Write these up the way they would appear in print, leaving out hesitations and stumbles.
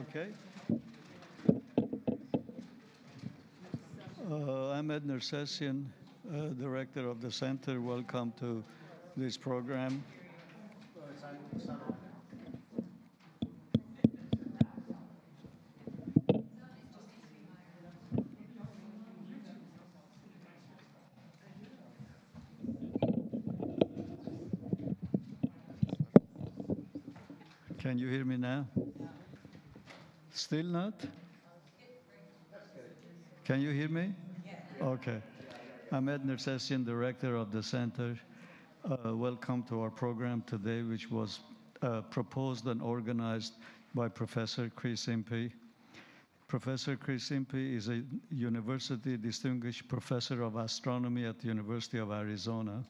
Okay. I'm Ed Nersessian, director of the center. Welcome to this program. Can you hear me now? Still not? Can you hear me? Okay. I'm Ed Nersessian, director of the center. Welcome to our program today, which was proposed and organized by Professor Chris Impey. Professor Chris Impey is a university distinguished professor of astronomy at the University of Arizona.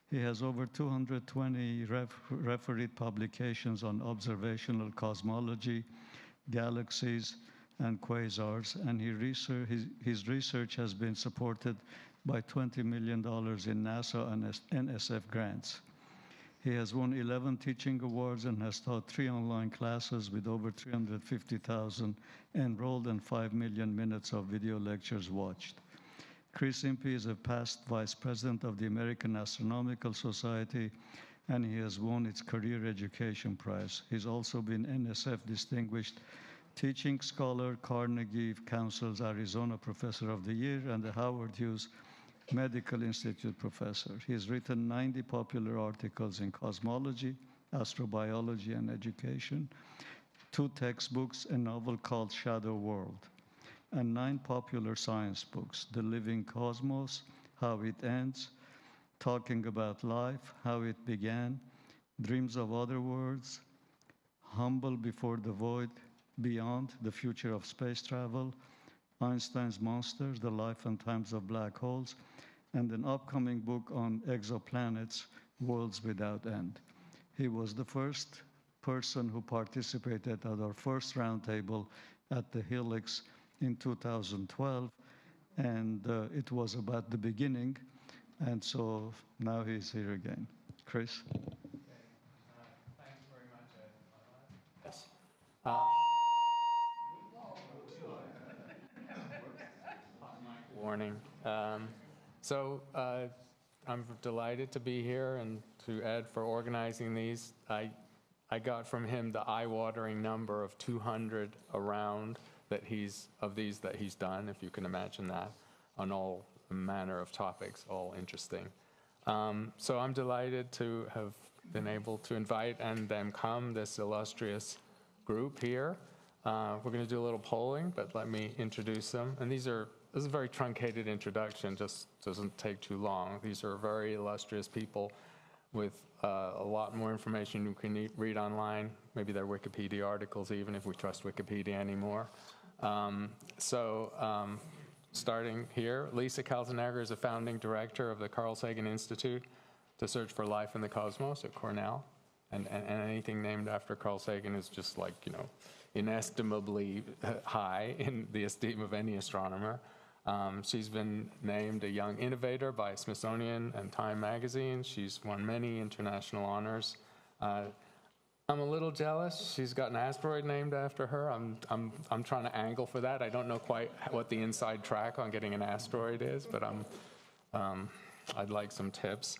He has over 220 refereed publications on observational cosmology, galaxies, and quasars, and his research has been supported by $20 million in NASA and NSF grants. He has won 11 teaching awards and has taught 3 online classes with over 350,000 enrolled and 5 million minutes of video lectures watched. Chris Impey is a past vice president of the American Astronomical Society, and he has won its Career Education Prize. He's also been NSF Distinguished Teaching Scholar, Carnegie Council's Arizona Professor of the Year, and the Howard Hughes Medical Institute Professor. He has written 90 popular articles in cosmology, astrobiology, and education, 2 textbooks, a novel called Shadow World, and 9 popular science books: The Living Cosmos, How It Ends, Talking About Life, How It Began, Dreams of Other Worlds, Humble Before the Void, Beyond, The Future of Space Travel, Einstein's Monsters, The Life and Times of Black Holes, and an upcoming book on exoplanets, Worlds Without End. He was the first person who participated at our first roundtable at the Helix in 2012, and it was about the beginning, and so now he's here again. Chris? Thanks very much, Ed. Yes. Warning. I'm delighted to be here and to Ed for organizing these. I got from him the eye-watering number of 200 around that he's done, if you can imagine that, on all manner of topics, all interesting. So I'm delighted to have been able to invite and them come, this illustrious group here. We're going to do a little polling, but let me introduce them. And this is a very truncated introduction, just doesn't take too long. These are very illustrious people with a lot more information you can read online, maybe their Wikipedia articles even, if we trust Wikipedia anymore. Starting here, Lisa Kaltenegger is a founding director of the Carl Sagan Institute to Search for Life in the Cosmos at Cornell. And anything named after Carl Sagan is just like, inestimably high in the esteem of any astronomer. She's been named a Young Innovator by Smithsonian and Time Magazine. She's won many international honors. I'm a little jealous. She's got an asteroid named after her. I'm trying to angle for that. I don't know quite what the inside track on getting an asteroid is, but I'd like some tips.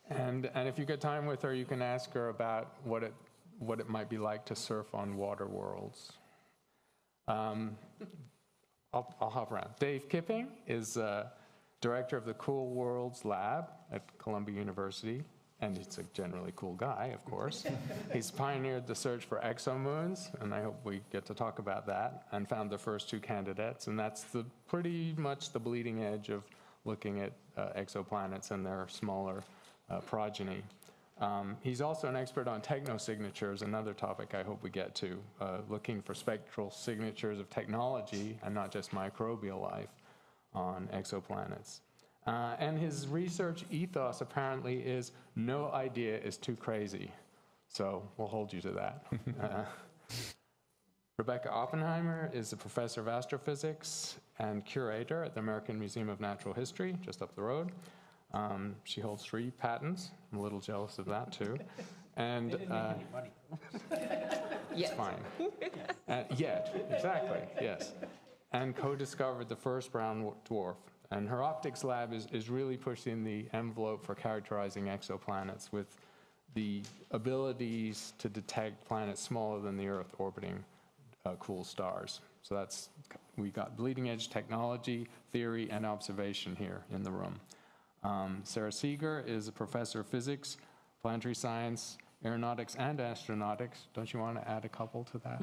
And if you get time with her, you can ask her about what it might be like to surf on water worlds. I'll hop around. Dave Kipping is director of the Cool Worlds Lab at Columbia University, and he's a generally cool guy, of course. He's pioneered the search for exomoons, and I hope we get to talk about that, and found the first 2 candidates, and that's pretty much the bleeding edge of looking at exoplanets and their smaller progeny. He's also an expert on technosignatures, another topic I hope we get to, looking for spectral signatures of technology and not just microbial life on exoplanets. And his research ethos apparently is no idea is too crazy. So we'll hold you to that. Rebecca Oppenheimer is a professor of astrophysics and curator at the American Museum of Natural History, just up the road. She holds 3 patents. I'm a little jealous of that, too. And It's fine. Yet, exactly, yes. And co-discovered the first brown dwarf. And her optics lab is really pushing the envelope for characterizing exoplanets with the abilities to detect planets smaller than the Earth orbiting cool stars. So we got bleeding edge technology, theory, and observation here in the room. Sarah Seeger is a professor of physics, planetary science, aeronautics, and astronautics. Don't you want to add a couple to that?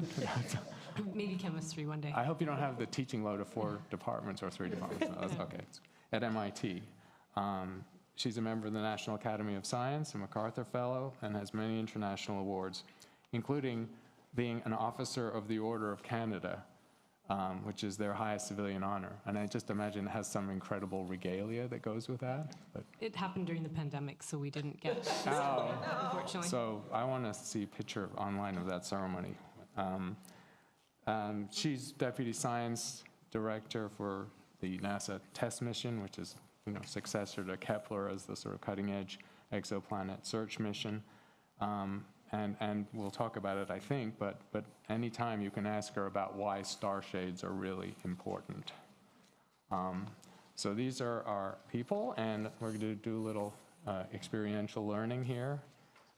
Maybe chemistry one day. I hope you don't have the teaching load of 4 departments or 3 departments. No, that's okay. At MIT. She's a member of the National Academy of Science, a MacArthur Fellow, and has many international awards, including being an Officer of the Order of Canada, which is their highest civilian honor. And I just imagine it has some incredible regalia that goes with that. But It happened during the pandemic, so we didn't get it, oh, unfortunately. so I want to see a picture online of that ceremony. She's Deputy Science Director for the NASA TESS mission, which is successor to Kepler as the sort of cutting-edge exoplanet search mission. And we'll talk about it, I think, but anytime you can ask her about why star shades are really important. So these are our people, and we're going to do a little experiential learning here.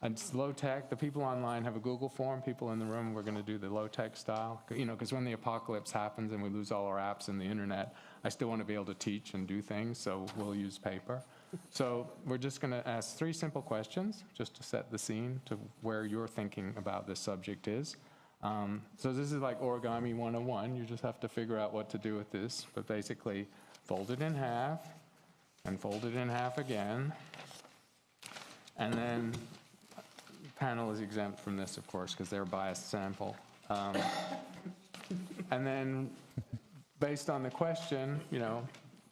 And it's low tech. The people online have a Google form. People in the room, we're going to do the low tech style. Because when the apocalypse happens and we lose all our apps and the internet, I still want to be able to teach and do things, so we'll use paper. So we're just going to ask 3 simple questions just to set the scene to where your thinking about this subject is. So this is like origami 101. You just have to figure out what to do with this. But basically, fold it in half and fold it in half again. And then the panel is exempt from this, of course, because they're a biased sample. And then based on the question,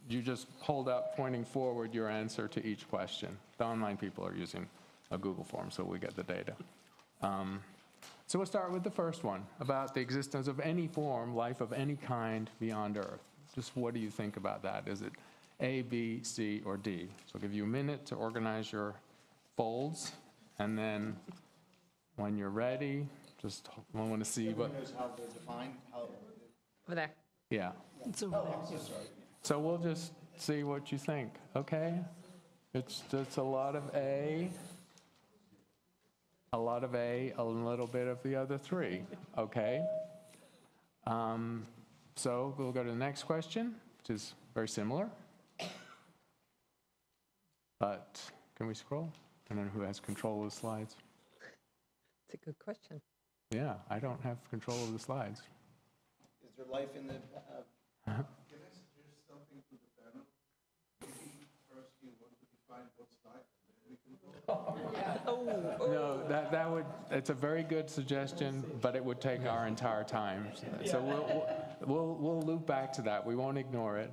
you just hold up, pointing forward, your answer to each question. The online people are using a Google form, so we get the data. So we'll start with the first one, about the existence of any form, life of any kind beyond Earth. Just what do you think about that? Is it A, B, C, or D? So I'll give you a minute to organize your folds, and then when you're ready, just I want to see what... How they're defined? Over there. Yeah. It's over there. So sorry. So we'll just see what you think, okay? It's just a lot of A, a little bit of the other 3, okay? So we'll go to the next question, which is very similar. But can we scroll? I don't know who has control of the slides. It's a good question. Yeah, I don't have control of the slides. Is there life in the... Can I suggest something to the panel? Maybe first you want to define what's life, and then we can go. No, that would, it's a very good suggestion, but it would take our entire time. So we'll loop back to that. We won't ignore it.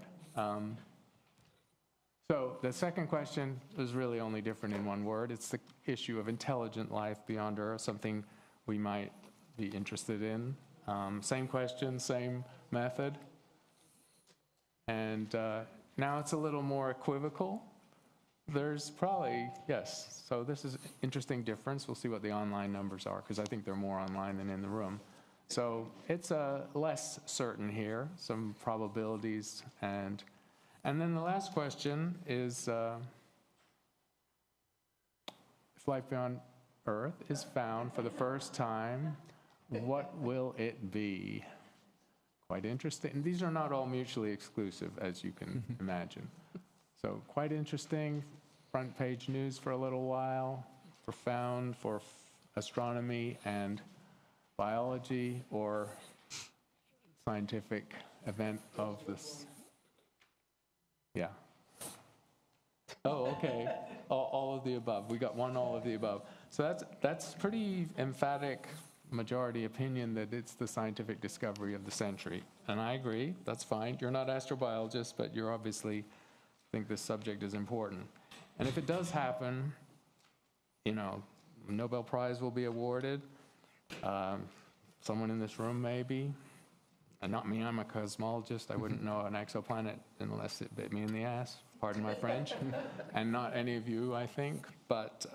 So the second question is really only different in one word. It's the issue of intelligent life beyond Earth, something we might be interested in. Same question, same method. And now it's a little more equivocal. There's probably, yes, so this is an interesting difference. We'll see what the online numbers are, because I think they're more online than in the room. So it's less certain here, some probabilities. And then the last question is, if life beyond Earth is found for the first time, what will it be? Quite interesting. And these are not all mutually exclusive, as you can imagine. So quite interesting. Front page news for a little while. Profound for astronomy and biology, or scientific event of this. Yeah. Oh, okay. All of the above. We got one all of the above. So that's pretty emphatic majority opinion that it's the scientific discovery of the century. And I agree, that's fine. You're not astrobiologists, but you obviously think this subject is important. And if it does happen, Nobel Prize will be awarded. Someone in this room maybe. And not me, I'm a cosmologist. I wouldn't know an exoplanet unless it bit me in the ass, pardon my French. And not any of you, I think. But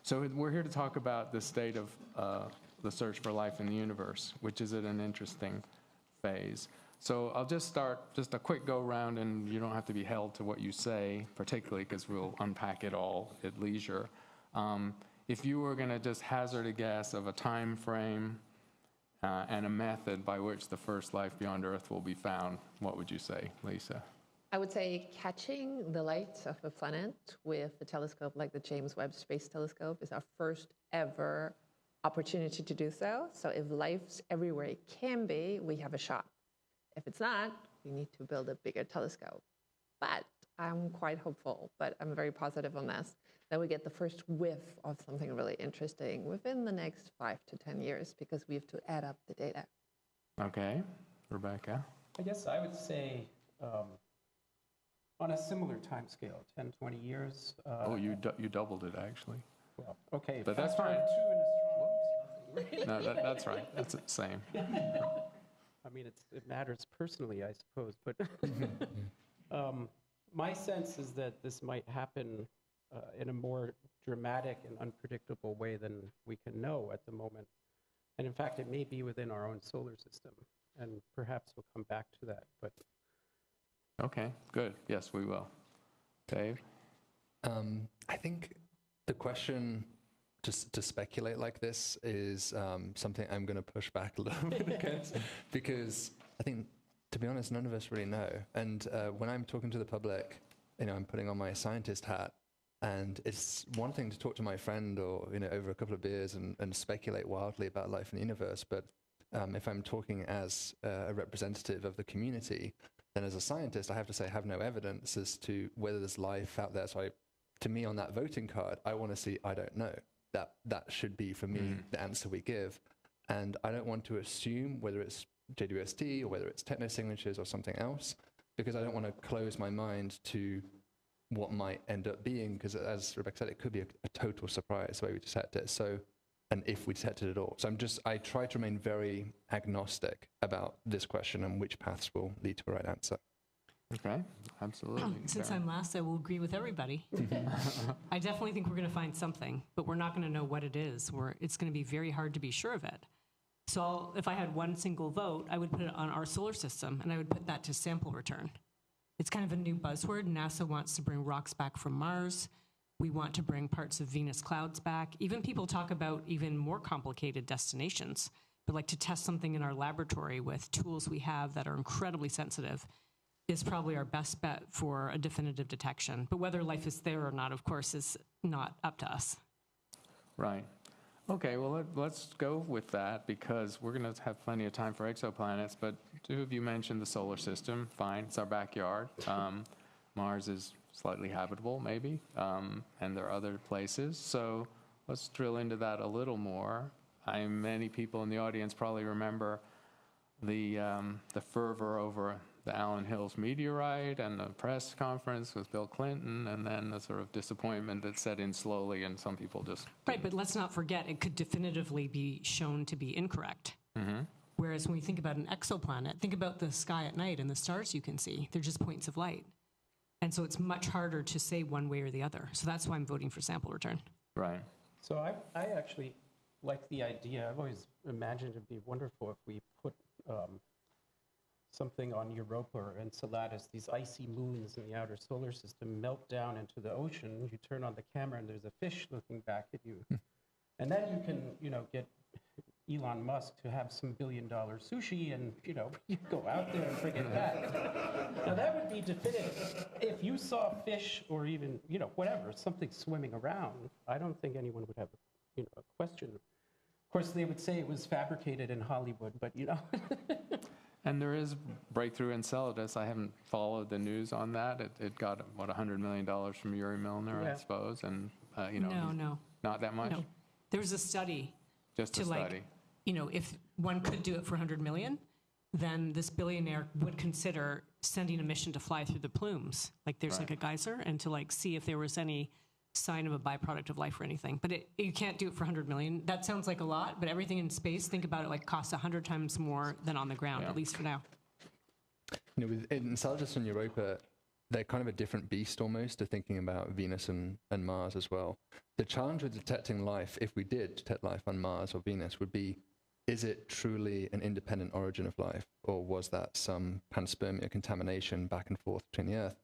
so we're here to talk about the state of the search for life in the universe, which is at an interesting phase. So I'll just start just a quick go round, and you don't have to be held to what you say, particularly because we'll unpack it all at leisure. If you were going to just hazard a guess of a time frame and a method by which the first life beyond Earth will be found, what would you say, Lisa? I would say catching the light of a planet with a telescope like the James Webb Space Telescope is our first ever opportunity to do so. So if life's everywhere it can be, we have a shot. If it's not, we need to build a bigger telescope. But I'm quite hopeful, but I'm very positive on this, that we get the first whiff of something really interesting within the next 5 to 10 years, because we have to add up the data. Okay, Rebecca? I guess I would say on a similar time scale, 10, 20 years. Oh, you doubled it, actually. Well, okay. But that's factor fine. in 2 in astronomy is nothing, right? No, that's right. That's the same. I mean, it matters personally, I suppose, but my sense is that this might happen in a more dramatic and unpredictable way than we can know at the moment. And in fact, it may be within our own solar system, and perhaps we'll come back to that. But Okay, good. Yes, we will. Dave? I think the question to speculate like this is something I'm going to push back a little bit against, because I think, to be honest, none of us really know. And when I'm talking to the public, I'm putting on my scientist hat, and it's one thing to talk to my friend or over a couple of beers and speculate wildly about life in the universe, but if I'm talking as a representative of the community, then as a scientist, I have to say I have no evidence as to whether there's life out there. So to me, on that voting card, I want to see, I don't know. That should be, for me, the answer we give. And I don't want to assume whether it's JWST or whether it's Technosignatures or something else, because I don't want to close my mind to what might end up being, because as Rebecca said, it could be a total surprise the way we detect it. So, and if we detected it at all. So I try to remain very agnostic about this question and which paths will lead to the right answer. Okay, absolutely. Since Karen. I'm last, I will agree with everybody. I definitely think we're going to find something, but we're not going to know what it is. It's going to be very hard to be sure of it. So if I had one single vote, I would put it on our solar system, and I would put that to sample return. It's kind of a new buzzword. NASA wants to bring rocks back from Mars. We want to bring parts of Venus clouds back. Even people talk about even more complicated destinations, but like to test something in our laboratory with tools we have that are incredibly sensitive is probably our best bet for a definitive detection. But whether life is there or not, of course, is not up to us. Right. Okay, well, let's go with that, because we're going to have plenty of time for exoplanets, but two of you mentioned the solar system. Fine, it's our backyard. Mars is slightly habitable, maybe, and there are other places. So let's drill into that a little more. Many people in the audience probably remember the fervor over the Allen Hills meteorite and the press conference with Bill Clinton, and then the sort of disappointment that set in slowly, and some people just... Right, but let's not forget, it could definitively be shown to be incorrect. Whereas when we think about an exoplanet, think about the sky at night and the stars you can see. They're just points of light. And so it's much harder to say one way or the other. So that's why I'm voting for sample return. Right. so I actually like the idea. I've always imagined it'd be wonderful if we put something on Europa or Enceladus, these icy moons in the outer solar system melt down into the ocean. You turn on the camera and there's a fish looking back at you. And then you can, get Elon Musk to have some billion-dollar sushi and, you go out there and bring it back. Now that would be definitive. If you saw fish or even, whatever, something swimming around, I don't think anyone would have, a question. Of course, they would say it was fabricated in Hollywood, but, And there is breakthrough Enceladus. I haven't followed the news on that. It got, what, $100 million from Yuri Milner, I Yeah. suppose, and, No. not that much? No. There was a study Just a to study. if one could do it for 100 million, then this billionaire would consider sending a mission to fly through the plumes. Like there's Right. like a geyser, and to see if there was any sign of a byproduct of life or anything. But you can't do it for 100 million. That sounds like a lot, but everything in space, think about it, costs 100 times more than on the ground, Yeah. at least for now. With Enceladus and Europa, they're kind of a different beast almost to thinking about Venus and Mars as well. The challenge with detecting life, if we did detect life on Mars or Venus, would be, is it truly an independent origin of life, or was that some panspermia contamination back and forth between the Earth?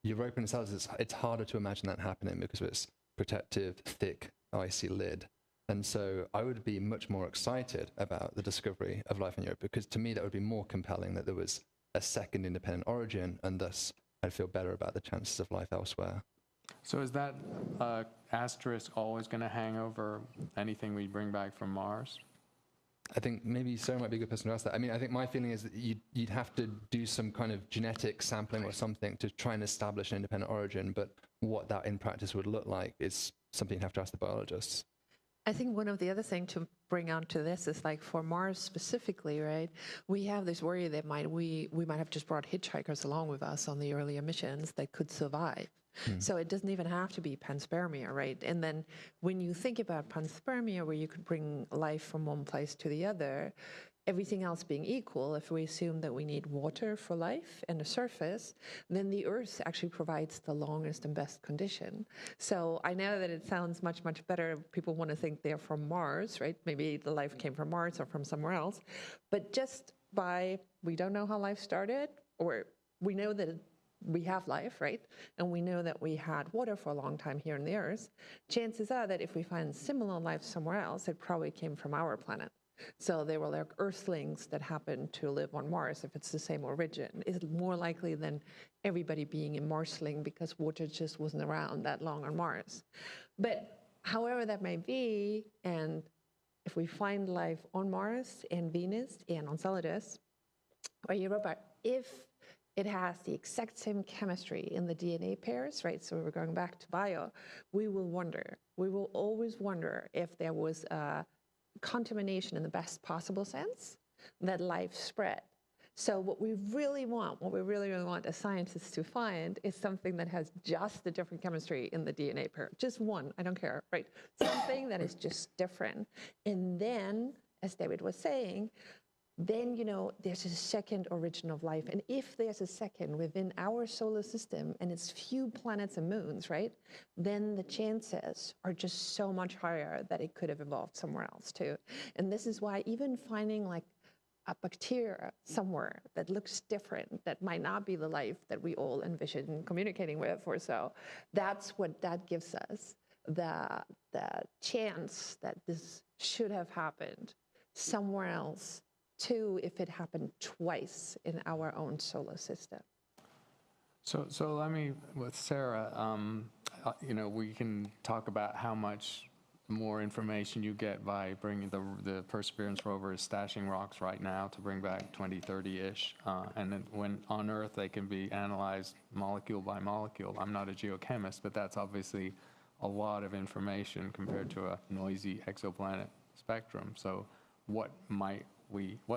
Europa and Enceladus, it's harder to imagine that happening because of its protective, thick, icy lid. And so I would be much more excited about the discovery of life in Europa, because to me that would be more compelling that there was a second independent origin, and thus I'd feel better about the chances of life elsewhere. So is that asterisk always going to hang over anything we bring back from Mars? I think maybe Sarah might be a good person to ask that. I mean, I think my feeling is that you'd have to do some kind of genetic sampling or something to try and establish an independent origin, but what that in practice would look like is something you'd have to ask the biologists. I think one of the other things to bring onto this is, like, for Mars specifically, right? We have this worry that we might have just brought hitchhikers along with us on the earlier missions that could survive. So it doesn't even have to be panspermia, right? And then when you think about panspermia, where you could bring life from one place to the other, everything else being equal, if we assume that we need water for life and a surface, then the Earth actually provides the longest and best condition. So I know that it sounds much, much better. People want to think they're from Mars, right? Maybe the life came from Mars or from somewhere else. But just we don't know how life started, or we know that we have life, right? And we know that we had water for a long time here on the Earth. Chances are that if we find similar life somewhere else, it probably came from our planet. So they were like Earthlings that happened to live on Mars, if it's the same origin. It's more likely than everybody being a Marsling, because water just wasn't around that long on Mars. But however that may be, and if we find life on Mars and Venus and Enceladus or Europa, if it has the exact same chemistry in the DNA pairs, right? So we're going back to bio, we will always wonder if there was a contamination in the best possible sense that life spread. So what we really want as scientists to find is something that has just a different chemistry in the DNA pair. Just one, I don't care, right? Something that is just different. And then, as David was saying, then, there's a second origin of life. And if there's a second within our solar system and it's few planets and moons, right, then the chances are just so much higher that it could have evolved somewhere else too. And this is why even finding like a bacteria somewhere that looks different, that might not be the life that we all envision communicating with or so, that's what that gives us, the chance that this should have happened somewhere else too, if it happened twice in our own solar system. So let me, with Sarah, we can talk about how much more information you get by bringing the Perseverance rover is stashing rocks right now to bring back 2030-ish. And then when on Earth, they can be analyzed molecule by molecule. I'm not a geochemist, but that's obviously a lot of information compared to a noisy exoplanet spectrum. So what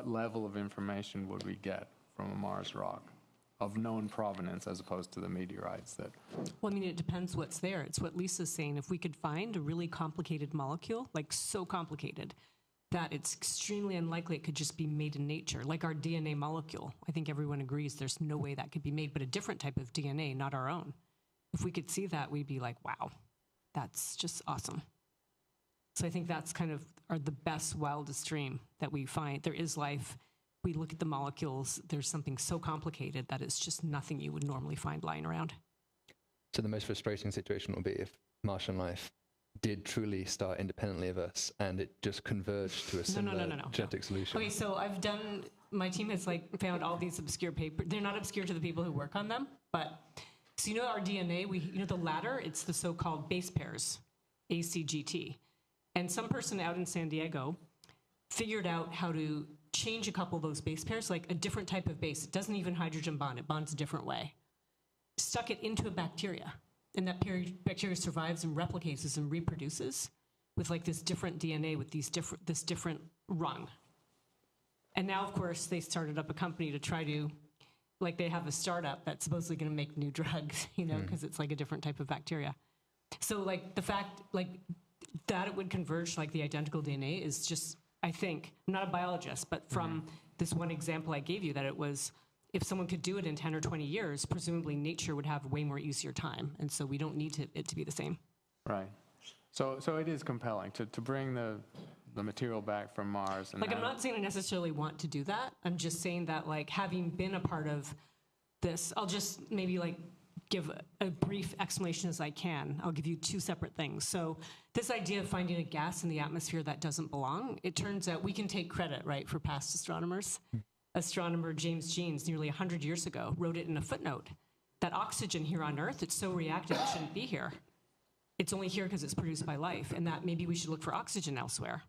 level of information would we get from a Mars rock of known provenance as opposed to the meteorites that... Well, I mean, it depends what's there. It's what Lisa's saying. If we could find a really complicated molecule, like so complicated, that it's extremely unlikely it could just be made in nature, like our DNA molecule. I think everyone agrees there's no way that could be made, but a different type of DNA, not our own. If we could see that, we'd be like, wow, that's just awesome. So I think that's kind of the best, wildest dream that we find. There is life. We look at the molecules. There's something so complicated that it's just nothing you would normally find lying around. So the most frustrating situation will be if Martian life did truly start independently of us and it just converged to a similar genetic solution. Okay, so my team has found all these obscure papers. They're not obscure to the people who work on them, but so our DNA, the ladder, it's the so-called base pairs, ACGT. And some person out in San Diego figured out how to change a couple of those base pairs, like a different type of base. It doesn't even hydrogen bond. It bonds a different way. Stuck it into a bacteria. And that bacteria survives and replicates and reproduces with this different DNA with this different rung. And now, of course, they started up a company to try to, they have a startup that's supposedly going to make new drugs, because it's a different type of bacteria. So the fact, that it would converge the identical DNA is just, I think, I'm not a biologist, but from this one example I gave you, that if someone could do it in 10 or 20 years, presumably nature would have way more easier time. And so we don't need it to be the same. Right. So it is compelling to bring the material back from Mars. And I'm not saying I necessarily want to do that. I'm just saying that, like, having been a part of this, I'll just maybe give a brief explanation as I can. I'll give you two separate things. So this idea of finding a gas in the atmosphere that doesn't belong, it turns out we can take credit, right, for past astronomers. Astronomer James Jeans, nearly 100 years ago, wrote it in a footnote that oxygen here on Earth, it's so reactive it shouldn't be here. It's only here because it's produced by life, and that maybe we should look for oxygen elsewhere.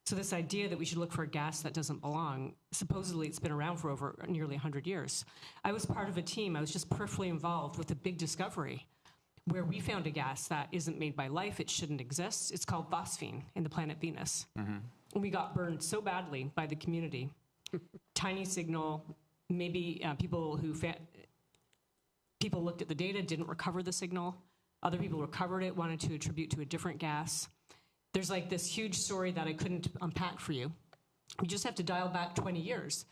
So this idea that we should look for a gas that doesn't belong, supposedly it's been around for over nearly 100 years. I was part of a team, I was just peripherally involved with a big discovery where we found a gas that isn't made by life, it shouldn't exist. It's called phosphine in the planet Venus. And we got burned so badly by the community. Tiny signal, maybe people looked at the data, didn't recover the signal. Other people recovered it, wanted to attribute to a different gas. There's this huge story that I couldn't unpack for you. We just have to dial back 20 years.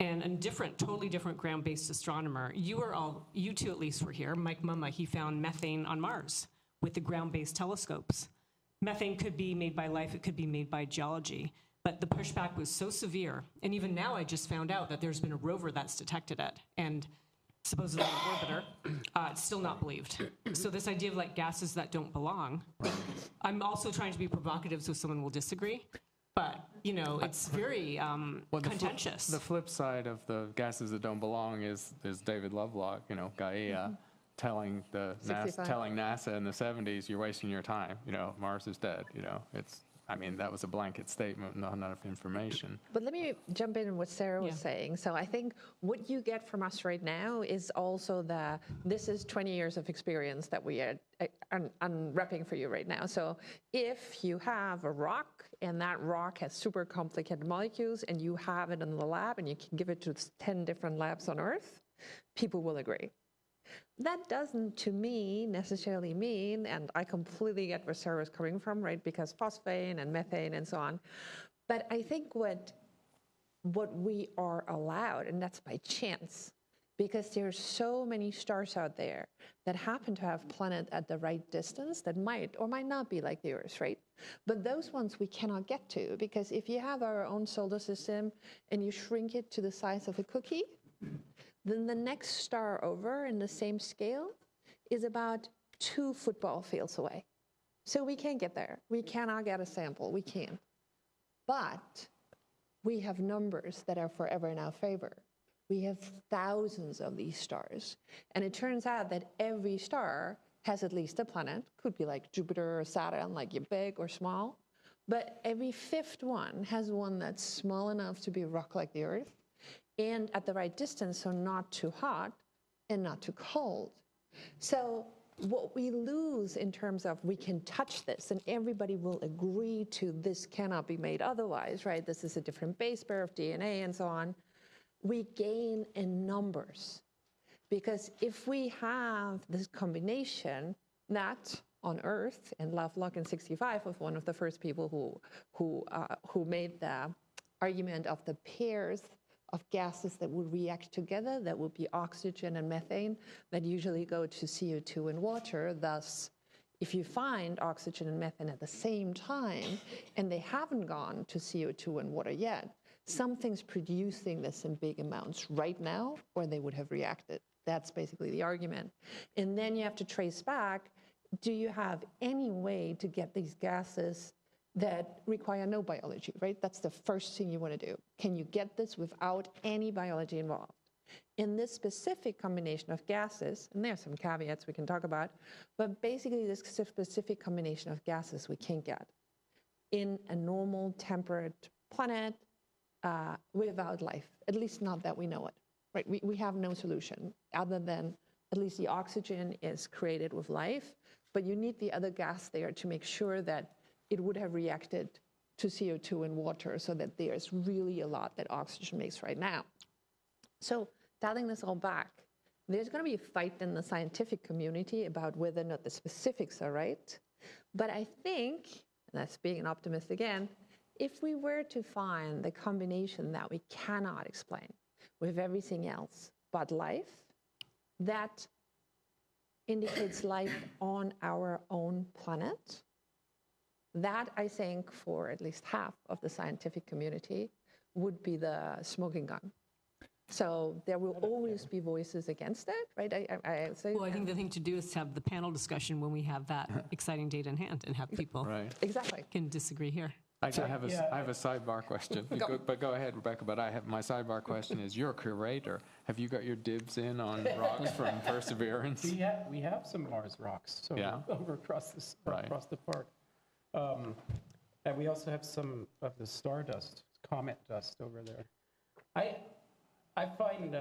And a totally different ground-based astronomer, you two at least were here, Mike Mumma, he found methane on Mars with the ground-based telescopes. Methane could be made by life, it could be made by geology. But the pushback was so severe, and even now I just found out that there's been a rover that's detected it, and supposedly an orbiter, it's still not believed. So this idea of gases that don't belong, I'm also trying to be provocative so someone will disagree, but it's very contentious. The flip side of the gases that don't belong is David Lovelock, Gaia, telling NASA in the 70s, you're wasting your time, Mars is dead, that was a blanket statement, not enough information. But let me jump in on what Sarah was saying. So I think what you get from us right now is also this is 20 years of experience that we are unwrapping for you right now. So if you have a rock and that rock has super complicated molecules and you have it in the lab and you can give it to 10 different labs on Earth, people will agree. That doesn't, to me, necessarily mean, and I completely get where Sarah's coming from, right? Because phosphine and methane and so on. But I think what we are allowed, and that's by chance, because there's so many stars out there that happen to have planets at the right distance that might or might not be like the Earth, right? But those ones we cannot get to, because if you have our own solar system and you shrink it to the size of a cookie, then the next star over in the same scale is about 2 football fields away. So we can't get there. We cannot get a sample. We can't. But we have numbers that are forever in our favor. We have thousands of these stars. And it turns out that every star has at least a planet. Could be like Jupiter or Saturn, like you're big or small. But every 5th one has one that's small enough to be a rock like the Earth, and at the right distance, so not too hot and not too cold. So what we lose in terms of we can touch this, and everybody will agree to this cannot be made otherwise, right? This is a different base pair of DNA and so on. We gain in numbers. Because if we have this combination that on Earth, and Lovelock in '65 was one of the first people who made the argument of the pairs of gases that would react together, that would be oxygen and methane, that usually go to CO2 and water. Thus, if you find oxygen and methane at the same time, and they haven't gone to CO2 and water yet, something's producing this in big amounts right now, or they would have reacted. That's basically the argument. And then you have to trace back, do you have any way to get these gases that require no biology, right? That's the first thing you want to do. Can you get this without any biology involved? In this specific combination of gases, and there are some caveats we can talk about, but basically this specific combination of gases we can't get in a normal temperate planet without life, at least not that we know it, right? We have no solution other than at least the oxygen is created with life, but you need the other gas there to make sure that it would have reacted to CO2 and water so that there's really a lot that oxygen makes right now. So dialing this all back, there's going to be a fight in the scientific community about whether or not the specifics are right. But I think, and that's being an optimist again, if we were to find the combination that we cannot explain, with everything else but life, that indicates life on our own planet. That, I think, for at least half of the scientific community, would be the smoking gun. So there will always be voices against it, right? I say, Well, I think the thing to do is to have the panel discussion when we have that exciting data in hand and have people Right. exactly. can disagree here. I have a sidebar question. But go ahead, Rebecca. But my sidebar question is: you're a curator. Have you got your dibs in on rocks from Perseverance? We have some Mars rocks over across the park. And we also have some of the stardust, comet dust over there. I find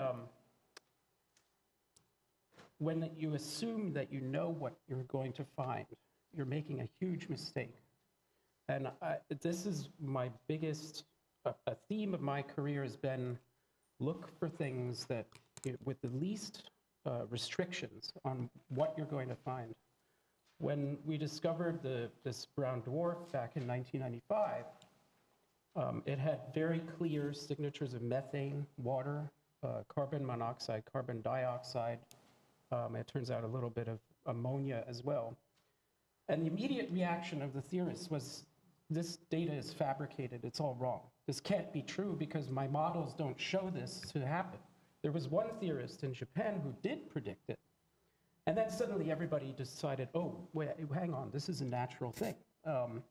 when you assume that you know what you're going to find, you're making a huge mistake. And this is my biggest, a theme of my career has been look for things that, with the least restrictions on what you're going to find. When we discovered this brown dwarf back in 1995, it had very clear signatures of methane, water, carbon monoxide, carbon dioxide. It turns out a little bit of ammonia as well. And the immediate reaction of the theorists was, this data is fabricated, it's all wrong. This can't be true because my models don't show this to happen. There was one theorist in Japan who did predict it. And then suddenly everybody decided, oh, wait, hang on, this is a natural thing. And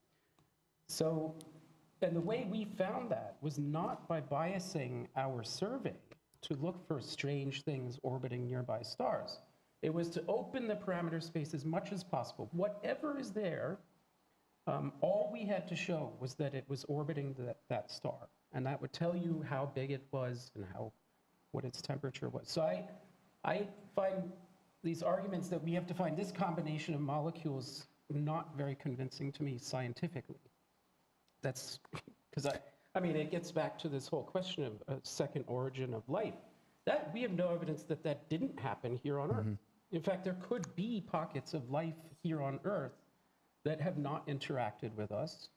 the way we found that was not by biasing our survey to look for strange things orbiting nearby stars. It was to open the parameter space as much as possible. Whatever is there, all we had to show was that it was orbiting that star. And that would tell you how big it was and what its temperature was. So I find these arguments that we have to find this combination of molecules not very convincing to me scientifically. That's because I mean, it gets back to this whole question of a second origin of life. That we have no evidence that didn't happen here on Earth. In fact, there could be pockets of life here on Earth that have not interacted with us.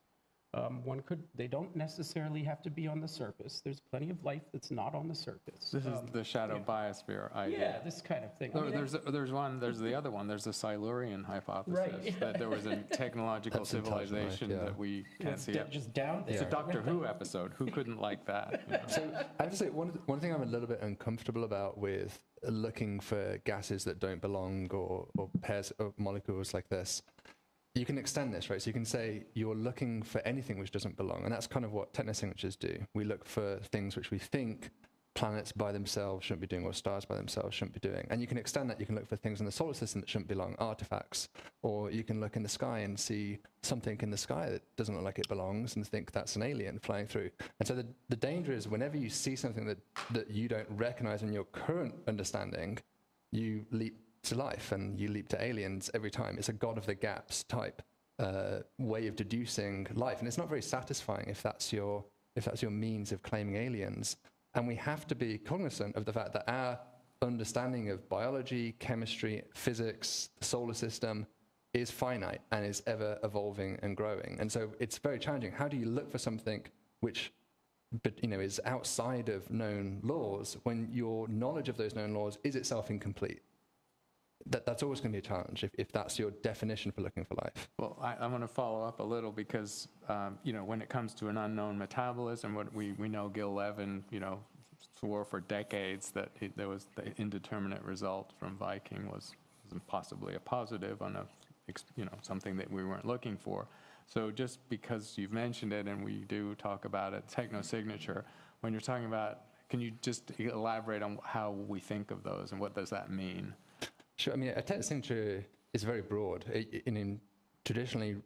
They don't necessarily have to be on the surface. There's plenty of life that's not on the surface. This is the shadow biosphere idea. Yeah, this kind of thing. There's the other one. There's the Silurian hypothesis Right. that there was a technological civilization that we can't see. Just down there. It's a Doctor Who episode. Who couldn't like that? You know? So I have to say, one thing I'm a little bit uncomfortable about with looking for gases that don't belong or pairs of molecules like this, you can extend this, right? So you can say you're looking for anything which doesn't belong. And that's kind of what technosignatures do. We look for things which we think planets by themselves shouldn't be doing or stars by themselves shouldn't be doing. And you can extend that. You can look for things in the solar system that shouldn't belong, artifacts. Or you can look in the sky and see something in the sky that doesn't look like it belongs and think that's an alien flying through. And so the danger is whenever you see something that you don't recognize in your current understanding, you leap to life and you leap to aliens every time. It's a God of the gaps type way of deducing life, and it's not very satisfying if that's your means of claiming aliens. And we have to be cognizant of the fact that our understanding of biology, chemistry, physics, the solar system is finite and is ever evolving and growing. And so it's very challenging. How do you look for something which is outside of known laws when your knowledge of those known laws is itself incomplete? That's always going to be a challenge if that's your definition for looking for life. Well, I want to follow up a little because, when it comes to an unknown metabolism, what we know Gil Levin, swore for decades that there was the indeterminate result from Viking was possibly a positive on something that we weren't looking for. So just because you've mentioned it and we do talk about it, technosignature, when you're talking about, can you just elaborate on how we think of those and what does that mean? Sure. I mean, a technosignature is very broad. Traditionally,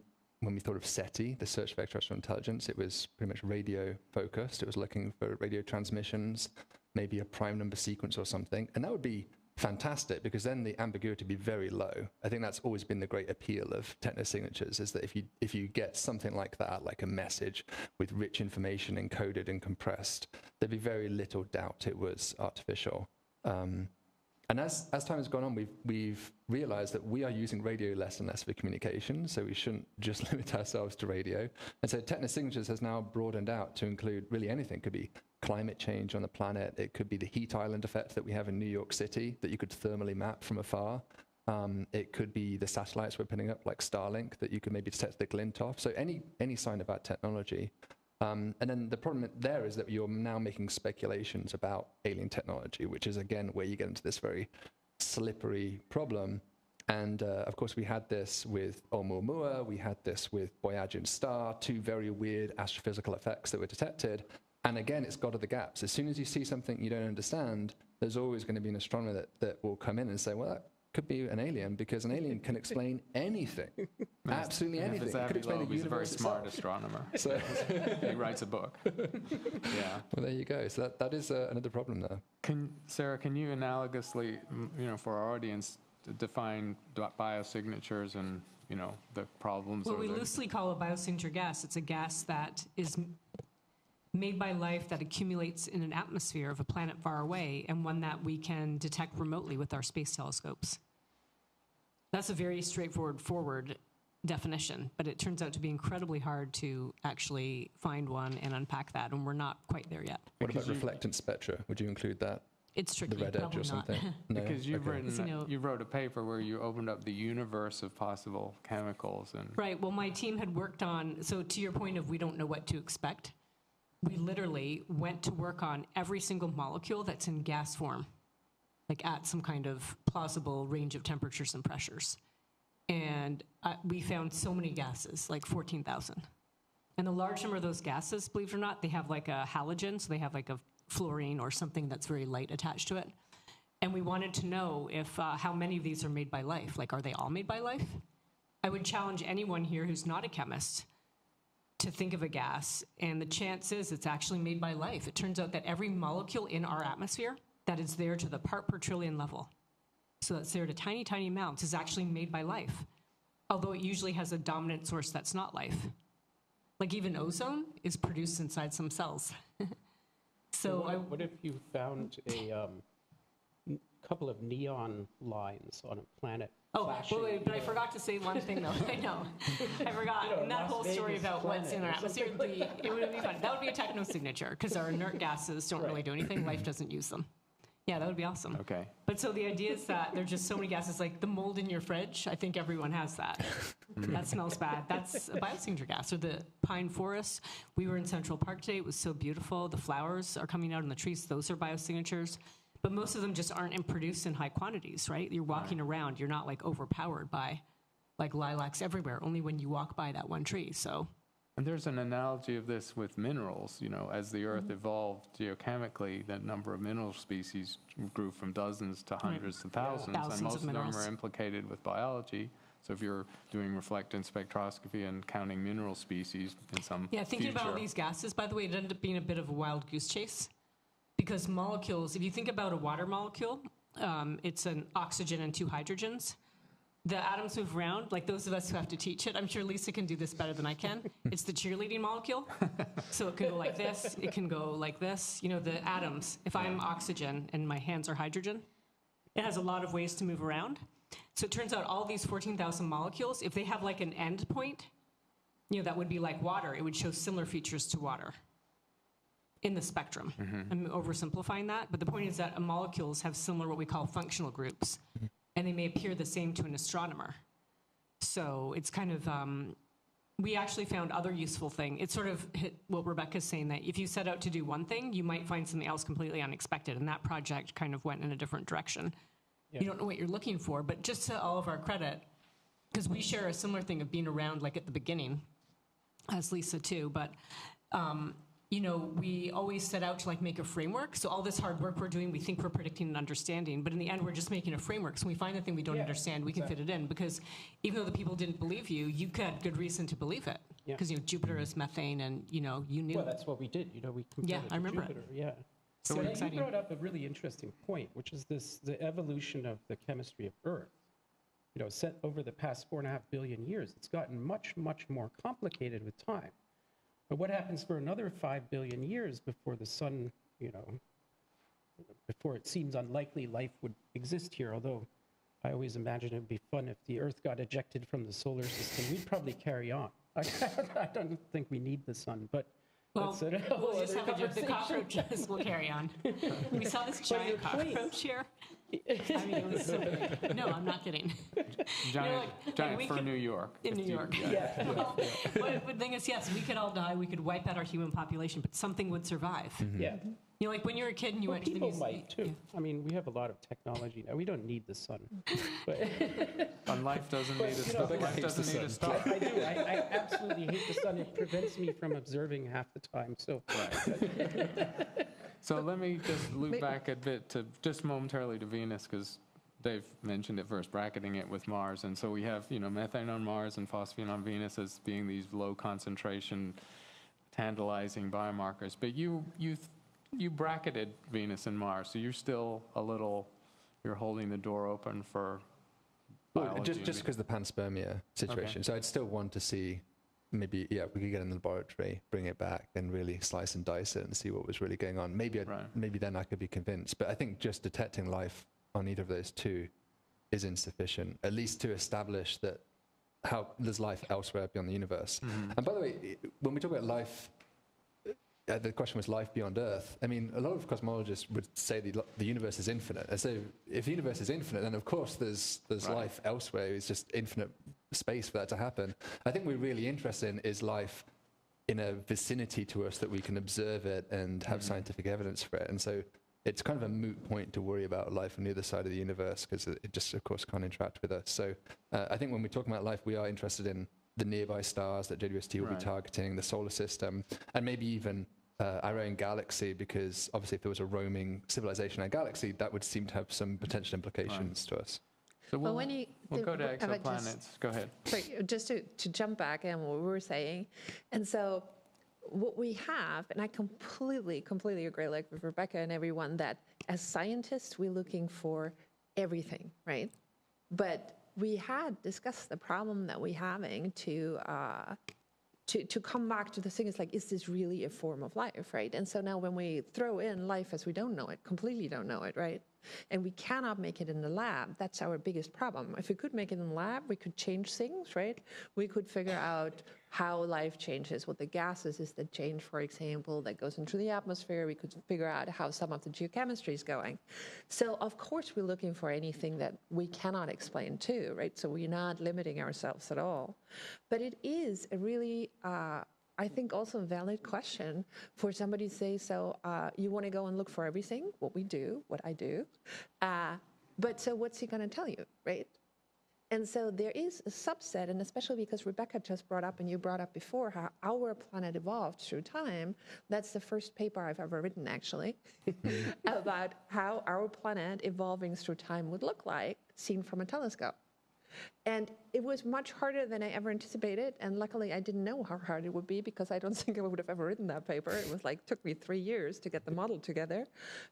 when we thought of SETI, the Search for Extraterrestrial Intelligence, it was pretty much radio focused. It was looking for radio transmissions, maybe a prime number sequence or something. And that would be fantastic because then the ambiguity would be very low. I think that's always been the great appeal of technosignatures, is that if you get something like that, like a message with rich information encoded and compressed, there'd be very little doubt it was artificial. And as time has gone on, we've realized that we are using radio less and less for communication, so we shouldn't just limit ourselves to radio. And so technosignatures has now broadened out to include really anything. It could be climate change on the planet. It could be the heat island effect that we have in New York City that you could thermally map from afar. It could be the satellites we're putting up, like Starlink, that you could maybe detect the glint of. So any sign of that technology. And then the problem there is that you're now making speculations about alien technology, which is, again, where you get into this very slippery problem. And of course, we had this with Oumuamua, we had this with Boyajian Star, two very weird astrophysical effects that were detected. And again, it's got to the gaps. As soon as you see something you don't understand, there's always going to be an astronomer that will come in and say, well, that could be an alien, because an alien can explain anything, absolutely anything. It could explain the He's a very universe smart itself. astronomer. So He writes a book. Yeah. well, there you go. So that is another problem there. Sarah, can you analogously, for our audience, define biosignatures and, the problems? Well, or we the, loosely call a biosignature gas. It's a gas that is made by life that accumulates in an atmosphere of a planet far away, and one that we can detect remotely with our space telescopes. That's a very straightforward definition, but it turns out to be incredibly hard to actually find one and unpack that, and we're not quite there yet. What about reflectance spectra? Would you include that? It's tricky, The red edge probably or something? not. No? because you've Okay. written, you wrote a paper where you opened up the universe of possible chemicals and. Right, well, my team had worked on, so to your point of we don't know what to expect, we literally went to work on every single molecule that's in gas form, like at some kind of plausible range of temperatures and pressures. And we found so many gases, like 14,000. And the large number of those gases, believe it or not, they have like a halogen, so they have like a fluorine or something that's very light attached to it. And we wanted to know if how many of these are made by life. Like, are they all made by life? I would challenge anyone here who's not a chemist to think of a gas, and the chance is it's actually made by life. It turns out that every molecule in our atmosphere that is there to the part per trillion level, so that's there to tiny, tiny amounts, is actually made by life, although it usually has a dominant source that's not life. Like even ozone is produced inside some cells. So what if you found a couple of neon lines on a planet? oh, flashing, wait, but I forgot to say one thing though. I know. I forgot. In that Las whole story Vegas about what's in our planet or atmosphere, it would be fun. That would be a technosignature, because our inert gases don't really do anything. Life doesn't use them. Yeah, that would be awesome. Okay. But so the idea is that there's just so many gases, like the mold in your fridge. I think everyone has that. That smells bad. That's a biosignature gas. Or the pine forest. We were in Central Park today. It was so beautiful. The flowers are coming out in the trees. Those are biosignatures. But most of them just aren't produced in high quantities, right? You're walking around. You're not like overpowered by like lilacs everywhere, only when you walk by that one tree. So. And there's an analogy of this with minerals. As the Earth evolved geochemically, the number of mineral species grew from dozens to hundreds of thousands, Thousands and of most of them minerals. are implicated with biology. So if you're doing reflectance spectroscopy and counting mineral species in some Yeah, thinking about all future- these gases, by the way, it ended up being a bit of a wild goose chase. Because molecules, if you think about a water molecule, it's an oxygen and two hydrogens. The atoms move around, like those of us who have to teach it. I'm sure Lisa can do this better than I can. It's the cheerleading molecule. So it can go like this, it can go like this. The atoms, if I'm oxygen and my hands are hydrogen, it has a lot of ways to move around. So it turns out all these 14,000 molecules, if they have like an end point, that would be like water. It would show similar features to water in the spectrum. I'm oversimplifying that, but the point is that molecules have similar what we call functional groups, and they may appear the same to an astronomer. So it's kind of, we actually found other useful thing. It sort of hit what Rebecca's saying, that if you set out to do one thing, you might find something else completely unexpected, and that project kind of went in a different direction. Yeah. You don't know what you're looking for, but just to all of our credit, because we share a similar thing of being around like at the beginning, as Lisa too, but we always set out to like make a framework. So all this hard work we're doing, we think we're predicting and understanding, but in the end, we're just making a framework. So when we find the thing we don't understand, we can fit it in, because even though the people didn't believe you, you had good reason to believe it. Yeah. Because Jupiter is methane, and you knew. Well, that's what we did. We compared Yeah, it to I remember it. Jupiter. Yeah. So But exciting. You brought up a really interesting point, which is the evolution of the chemistry of Earth. Set over the past 4.5 billion years, it's gotten much, much more complicated with time. But what happens for another 5 billion years before the sun, before it seems unlikely life would exist here? Although I always imagine it would be fun if the Earth got ejected from the solar system. We'd probably carry on. I don't think we need the sun. But Well, That's a whole we'll just other have the conversation. cockroaches. We'll carry on. We saw this your giant twins. cockroach here. I mean, it was so big. No, I'm not kidding. Giant, like we for could- New York. In if New you- York. Yeah. Well, but the thing is, yes, we could all die. We could wipe out our human population, but something would survive. Yeah. You know, like when you were a kid and you Well, went to the people museum. might too. I mean, we have a lot of technology now. We don't need the sun. But And life doesn't But, need a you star. know, Life doesn't need a star. I do. I absolutely hate the sun. It prevents me from observing half the time. So So let me just loop back a bit to just momentarily to Venus, because Dave mentioned it first, bracketing it with Mars. And so we have, methane on Mars and phosphine on Venus as being these low concentration, tantalizing biomarkers. But you bracketed Venus and Mars, so you're still you're holding the door open for biology. Just because the panspermia situation. Okay. So I'd still want to see, maybe, we could get in the laboratory, bring it back, and really slice and dice it and see what was really going on. Maybe maybe then I could be convinced. But I think just detecting life on either of those two is insufficient, at least to establish that how there's life elsewhere beyond the universe. And by the way, when we talk about life, the question was life beyond Earth. I mean, a lot of cosmologists would say the universe is infinite. And so if the universe is infinite, then of course there's life elsewhere. It's just infinite space for that to happen. I think we're really interested in is life in a vicinity to us that we can observe it and have scientific evidence for it. And so it's kind of a moot point to worry about life on the other side of the universe because it just, of course, can't interact with us. So I think when we talk about life, we are interested in the nearby stars that JWST will be targeting, the solar system, and maybe even our own galaxy, because obviously if there was a roaming civilization in our galaxy, that would seem to have some potential implications to us. So Well, we'll go to exoplanets. Go ahead. Sorry, just to jump back on what we were saying. And so what we have, and I completely agree, like with Rebecca and everyone, that as scientists, we're looking for everything, right? But we had discussed the problem that we're having to come back to the thing is like, is this really a form of life, right? And so now when we throw in life as we don't know it, completely don't know it, right? And we cannot make it in the lab, that's our biggest problem. If we could make it in the lab, we could change things, right? We could figure out how life changes, what the gases is that change, for example, that goes into the atmosphere. We could figure out how some of the geochemistry is going. So of course we're looking for anything that we cannot explain too, right? So we're not limiting ourselves at all. But it is a really, I think also a valid question for somebody to say, so you want to go and look for everything, what we do, what I do, but so what's he going to tell you, right? And so there is a subset, and especially because Rebecca just brought up, and you brought up before, how our planet evolved through time. That's the first paper I've ever written, actually, about how our planet evolving through time would look like seen from a telescope. And it was much harder than I ever anticipated. And luckily, I didn't know how hard it would be because I don't think I would have ever written that paper. It was like, took me 3 years to get the model together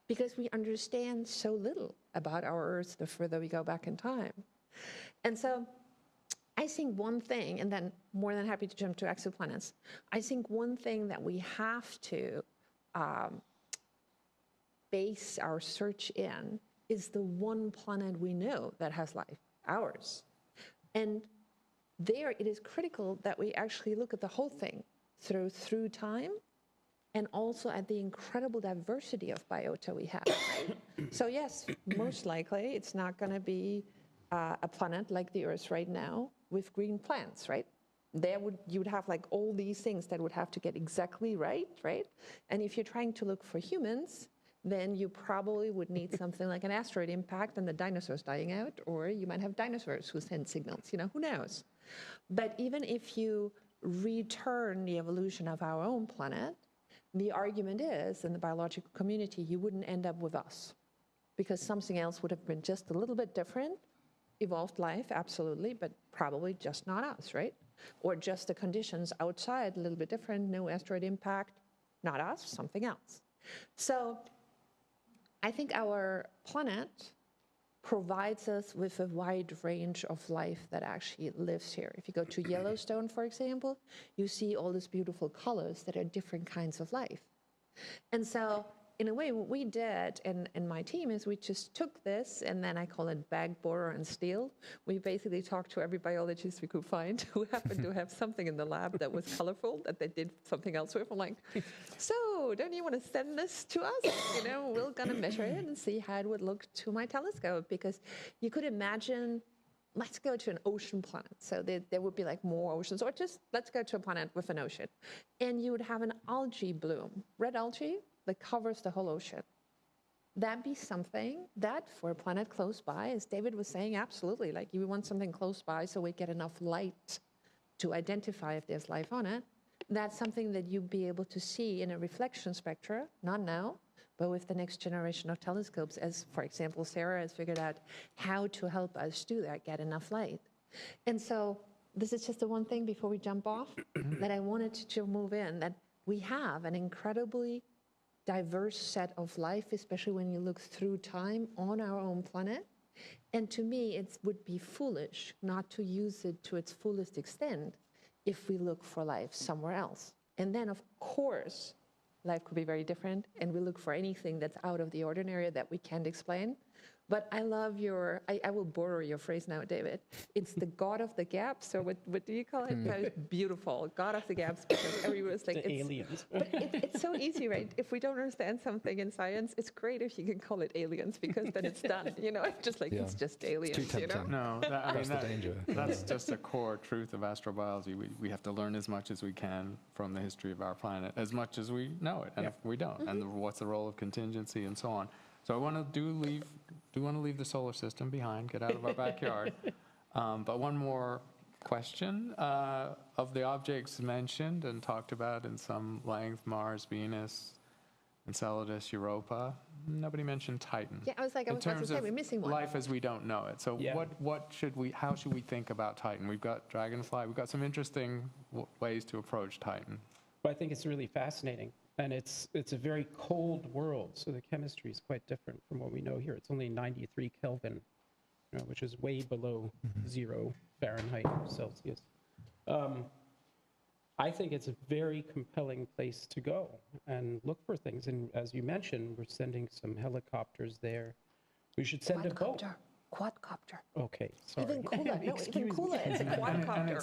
because we understand so little about our Earth the further we go back in time. And so I think one thing, and then more than happy to jump to exoplanets, I think one thing that we have to base our search in is the one planet we know that has life, ours. And there it is critical that we actually look at the whole thing through time and also at the incredible diversity of biota we have. So yes, most likely it's not going to be a planet like the Earth right now with green plants, right? You would have like all these things that would have to get exactly right? And if you're trying to look for humans, then you probably would need something like an asteroid impact and the dinosaurs dying out, or you might have dinosaurs who send signals, who knows? But even if you return the evolution of our own planet, the argument is, in the biological community, you wouldn't end up with us because something else would have been just a little bit different, evolved life, absolutely, but probably just not us, right? Or just the conditions outside, a little bit different, no asteroid impact, not us, something else. So I think our planet provides us with a wide range of life that actually lives here. If you go to Yellowstone, for example, you see all these beautiful colors that are different kinds of life. And so in a way, what we did in my team is we just took this, and then I call it bag, borrow, and steal. We basically talked to every biologist we could find who happened to have something in the lab that was colorful, that they did something else with. I'm like, so don't you want to send this to us? You know, we're going to measure it and see how it would look to my telescope. Because you could imagine, let's go to an ocean planet. So there would be like more oceans, or just let's go to a planet with an ocean. And you would have an algae bloom, red algae, that covers the whole ocean. That'd be something that for a planet close by, as David was saying, absolutely, like you want something close by so we get enough light to identify if there's life on it. That's something that you'd be able to see in a reflection spectra, not now, but with the next generation of telescopes, as, for example, Sarah has figured out how to help us do that, get enough light. And so this is just the one thing before we jump off that I wanted to move in, that we have an incredibly diverse set of life, especially when you look through time on our own planet. And to me, it would be foolish not to use it to its fullest extent if we look for life somewhere else. And then, of course, life could be very different, and we look for anything that's out of the ordinary that we can't explain. But I love I will borrow your phrase now, David. It's the God of the gaps, or what do you call it? That is beautiful, God of the gaps, because everyone's like, The aliens. But it's so easy, right? If we don't understand something in science, it's great if you can call it aliens, because then it's done, you know? It's just like, it's just aliens, It's too you know? tempting. No, That's the danger. that's just a core truth of astrobiology. We have to learn as much as we can from the history of our planet, as much as we know it, and if we don't, and what's the role of contingency and so on. So I want to leave the solar system behind, get out of our backyard. But one more question. Of the objects mentioned and talked about in some length, Mars, Venus, Enceladus, Europa, nobody mentioned Titan. Yeah, I was about to say, we're missing one. Life as we don't know it. So Yeah. how should we think about Titan? We've got Dragonfly. We've got some interesting ways to approach Titan. But I think it's really fascinating. And it's a very cold world, so the chemistry is quite different from what we know here. It's only 93 Kelvin, which is way below 0 Fahrenheit or Celsius. I think it's a very compelling place to go and look for things. And as you mentioned, we're sending some helicopters there. We should send a boat. Quadcopter. Okay, sorry. Even cooler. No, even cooler. It's a And quadcopter.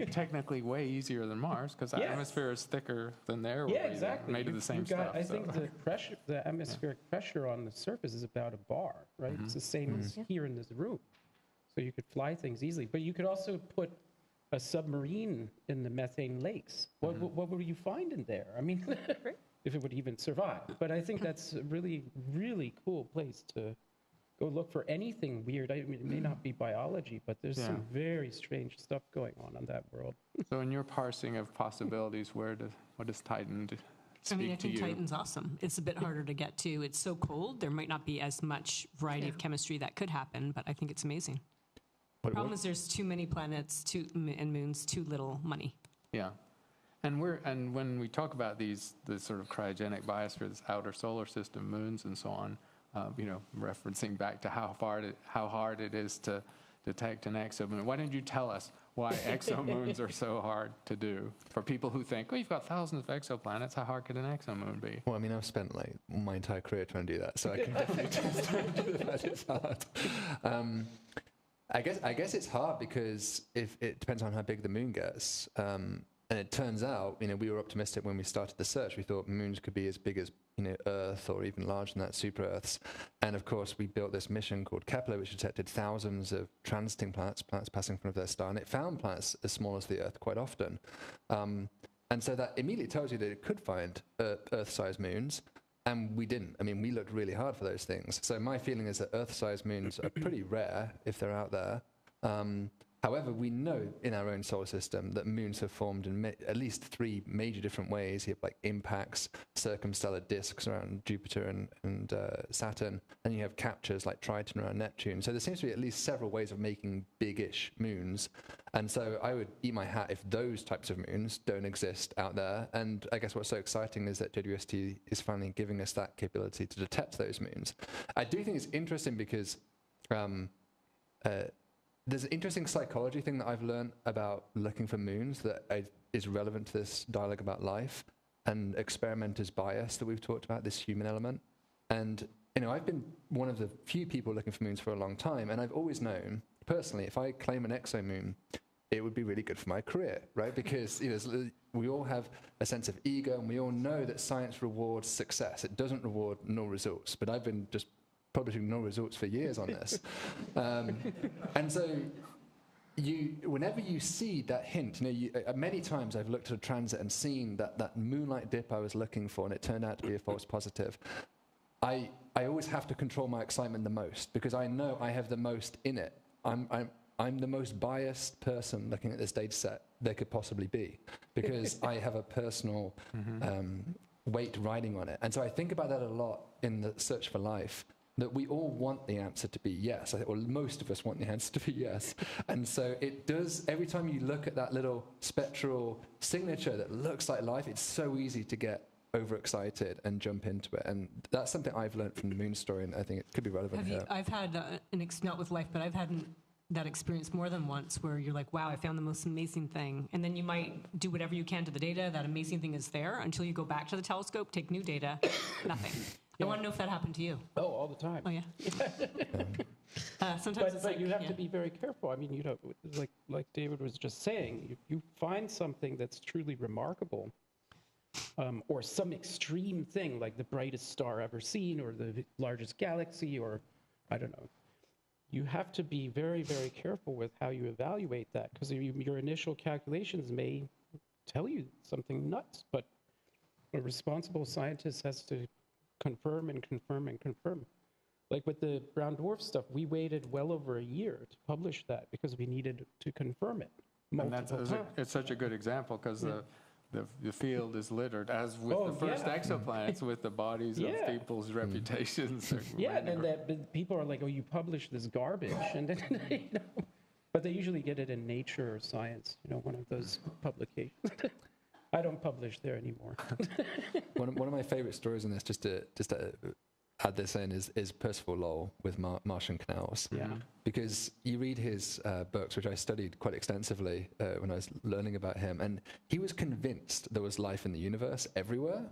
it's technically way easier than Mars, because the Yes. atmosphere is thicker than there. Yeah, exactly. Made of the same You've got, stuff. I so. think the atmospheric pressure on the surface is about a bar, right? It's the same as here in this room. So you could fly things easily. But you could also put a submarine in the methane lakes. What would you find in there? I mean, if it would even survive. But I think that's a really, really cool place to go look for anything weird. I mean, it may not be biology, but there's some very strange stuff going on that world. So in your parsing of possibilities, what does Titan speak I mean, I to think you? Titan's awesome. It's a bit harder to get to. It's so cold. There might not be as much variety of chemistry that could happen, but I think it's amazing. The problem is there's too many planets and moons, too little money. Yeah. And when we talk about the sort of cryogenic biosphere, this outer solar system, moons and so on, referencing back to how hard it is to detect an exomoon. Why didn't you tell us why exomoons are so hard to do? For people who think, you've got thousands of exoplanets, how hard could an exomoon be? Well, I mean, I've spent like my entire career trying to do that, so I can definitely testify that it's hard. I guess it's hard because if it depends on how big the moon gets. And it turns out, we were optimistic when we started the search. We thought moons could be as big as, Earth or even larger than that, super Earths. And of course, we built this mission called Kepler, which detected thousands of transiting planets passing in front of their star. And it found planets as small as the Earth quite often. And so that immediately tells you that it could find Earth-sized moons. And we didn't. I mean, we looked really hard for those things. So my feeling is that Earth-sized moons are pretty rare if they're out there. However, we know in our own solar system that moons have formed in at least 3 major different ways. You have like impacts, circumstellar disks around Jupiter and Saturn, and you have captures like Triton around Neptune. So there seems to be at least several ways of making big-ish moons. And so I would eat my hat if those types of moons don't exist out there. And I guess what's so exciting is that JWST is finally giving us that capability to detect those moons. I do think it's interesting because there's an interesting psychology thing that I've learned about looking for moons that is relevant to this dialogue about life. and experimenter's bias that we've talked about, this human element. And I've been one of the few people looking for moons for a long time, and I've always known, personally, if I claim an exomoon, it would be really good for my career, right? Because we all have a sense of ego, and we all know that science rewards success. It doesn't reward null results, but I've been just publishing null results for years on this. And so whenever you see that hint, many times I've looked at a transit and seen that moonlight dip I was looking for, and it turned out to be a false positive. I always have to control my excitement the most, because I know I have the most in it. I'm the most biased person looking at this data set there could possibly be, because I have a personal weight riding on it. And so I think about that a lot in the search for life, that we all want the answer to be yes. Or most of us want the answer to be yes. And so it does, every time you look at that little spectral signature that looks like life, it's so easy to get overexcited and jump into it. And that's something I've learned from the moon story, and I think it could be relevant here. I've had, not with life, but I've had that experience more than once where you're like, wow, I found the most amazing thing. And then you might do whatever you can to the data. That amazing thing is there until you go back to the telescope, take new data, nothing. I want to know if that happened to you. Oh, all the time. Oh, yeah. Sometimes But you have to be very careful. I mean, like David was just saying, if you find something that's truly remarkable, or some extreme thing like the brightest star ever seen, or the largest galaxy, or I don't know, you have to be very, very careful with how you evaluate that, because your initial calculations may tell you something nuts, but a responsible scientist has to confirm and confirm and confirm. Like with the brown dwarf stuff, we waited well over a year to publish that because we needed to confirm it multiple times. It's such a good example, because the field is littered, as with the first exoplanets, with the bodies of people's reputations. And people are like, oh, you publish this garbage, and then, but they usually get it in Nature or Science, one of those publications. I don't publish there anymore. One of my favorite stories in this, just to add this in, is Percival Lowell with Martian Canals. Yeah. Because you read his books, which I studied quite extensively when I was learning about him, and he was convinced there was life in the universe everywhere.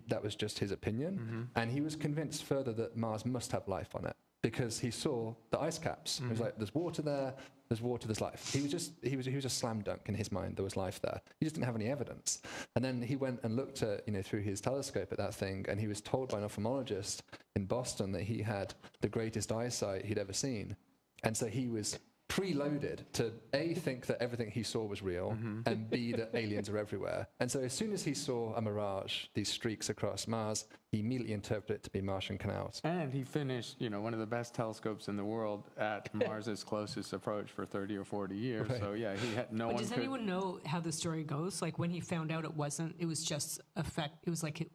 That was just his opinion. And he was convinced further that Mars must have life on it, because he saw the ice caps. He was like, there's water there, there's life. He was a slam dunk in his mind, there was life there. He just didn't have any evidence. And then he went and looked at, through his telescope at that thing, and he was told by an ophthalmologist in Boston that he had the greatest eyesight he'd ever seen. And so he was preloaded to A, think that everything he saw was real, and B, that aliens are everywhere. And so as soon as he saw a mirage, these streaks across Mars, he immediately interpreted it to be Martian canals. And he finished, one of the best telescopes in the world at Mars's closest approach for 30 or 40 years. Right. So yeah, he had no one. Does anyone know how the story goes? Like when he found out it was just it was like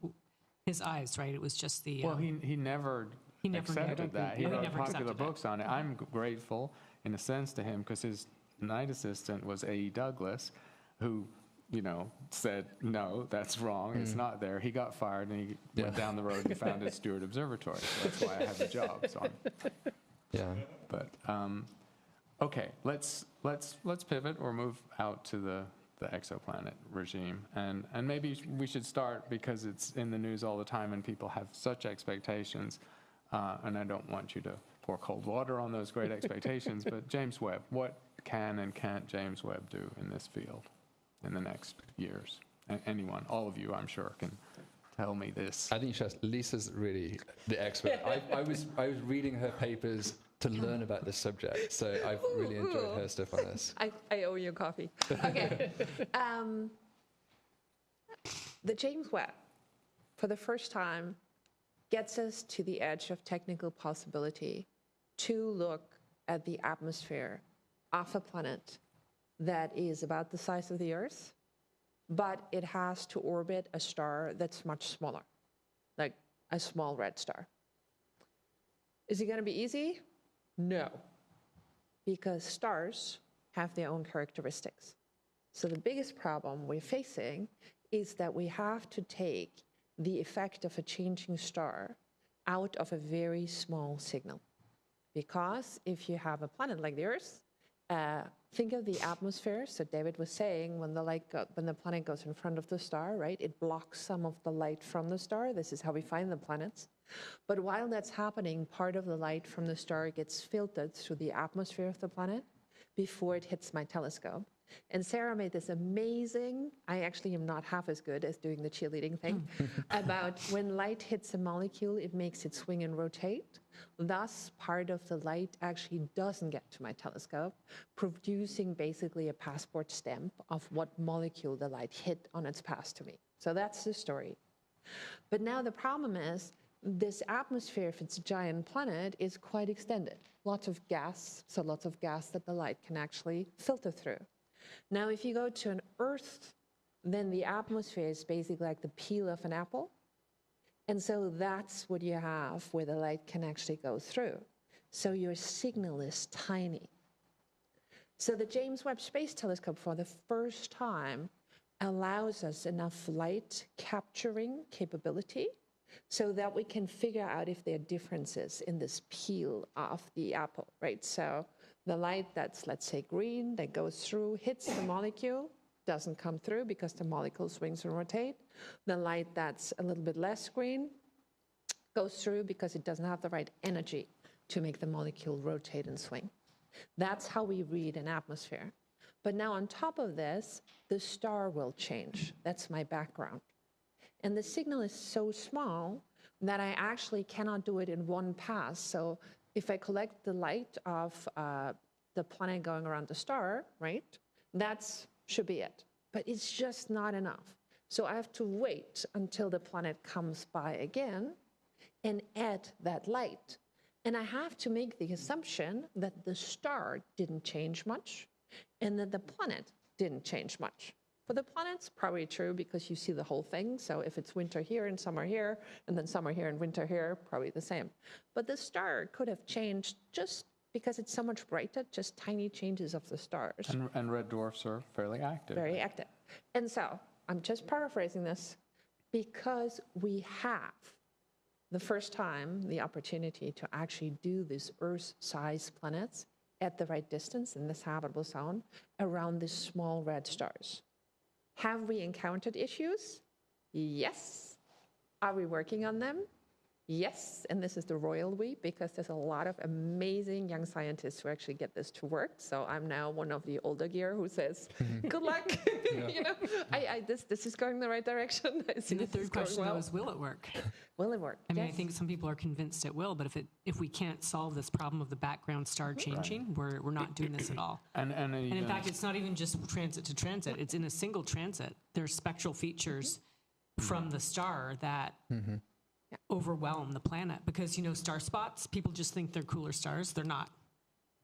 his eyes, right? It was just the. Well, he never accepted that. He wrote popular books on it. I'm grateful, in a sense, to him, because his night assistant was A.E. Douglas, who, said, no, that's wrong, it's not there. He got fired, and he went down the road and founded Stewart Observatory. So that's why I have the job. So But, okay, let's pivot or move out to the exoplanet regime. And maybe we should start, because it's in the news all the time, and people have such expectations, and I don't want you to pour cold water on those great expectations, but James Webb, what can and can't James Webb do in this field in the next years? Anyone, all of you, I'm sure, can tell me this. I think Lisa's really the expert. I was reading her papers to learn about this subject, so I've really enjoyed her stuff on this. I owe you coffee. Okay. The James Webb, for the first time, gets us to the edge of technical possibility to look at the atmosphere of a planet that is about the size of the Earth, but it has to orbit a star that's much smaller, like a small red star. Is it going to be easy? No, because stars have their own characteristics. So the biggest problem we're facing is that we have to take the effect of a changing star out of a very small signal. Because if you have a planet like the Earth, think of the atmosphere. So David was saying when the planet goes in front of the star, right, it blocks some of the light from the star. This is how we find the planets. But while that's happening, part of the light from the star gets filtered through the atmosphere of the planet before it hits my telescope. And Sarah made this amazing, I actually am not half as good as doing the cheerleading thing, about when light hits a molecule, it makes it swing and rotate. Thus, part of the light actually doesn't get to my telescope, producing basically a passport stamp of what molecule the light hit on its path to me. So that's the story. But now the problem is, this atmosphere, if it's a giant planet, is quite extended. Lots of gas, so lots of gas that the light can actually filter through. Now, if you go to an Earth, then the atmosphere is basically like the peel of an apple. And so that's what you have where the light can actually go through. So your signal is tiny. So the James Webb Space Telescope, for the first time, allows us enough light capturing capability so that we can figure out if there are differences in this peel of the apple, right? So the light that's, let's say, green, that goes through, hits the molecule, doesn't come through because the molecule swings and rotate. The light that's a little bit less green goes through because it doesn't have the right energy to make the molecule rotate and swing. That's how we read an atmosphere. But now on top of this, the star will change. That's my background. And the signal is so small that I actually cannot do it in one pass. So if I collect the light of the planet going around the star, right, that should be it. But it's just not enough. So I have to wait until the planet comes by again and add that light. And I have to make the assumption that the star didn't change much and that the planet didn't change much. For the planets, probably true because you see the whole thing. So if it's winter here and summer here, and then summer here and winter here, probably the same. But the star could have changed just because it's so much brighter, just tiny changes of the stars. And red dwarfs are fairly active. Very active. And so I'm just paraphrasing this because we have the first time the opportunity to actually do these Earth-sized planets at the right distance in this habitable zone around these small red stars. Have we encountered issues? Yes. Are we working on them? Yes. And this is the royal we, because there's a lot of amazing young scientists who actually get this to work. So I'm now one of the older gear who says, good luck. You know, this is going the right direction. And the third question, though, is will it work? Will it work? I mean, Yes. I think some people are convinced it will, but if we can't solve this problem of the background star changing, we're not doing this at all. And In fact, it's not even just transit to transit. It's in a single transit. There's spectral features from the star that overwhelm the planet. Because, you know, star spots, people just think they're cooler stars. They're not.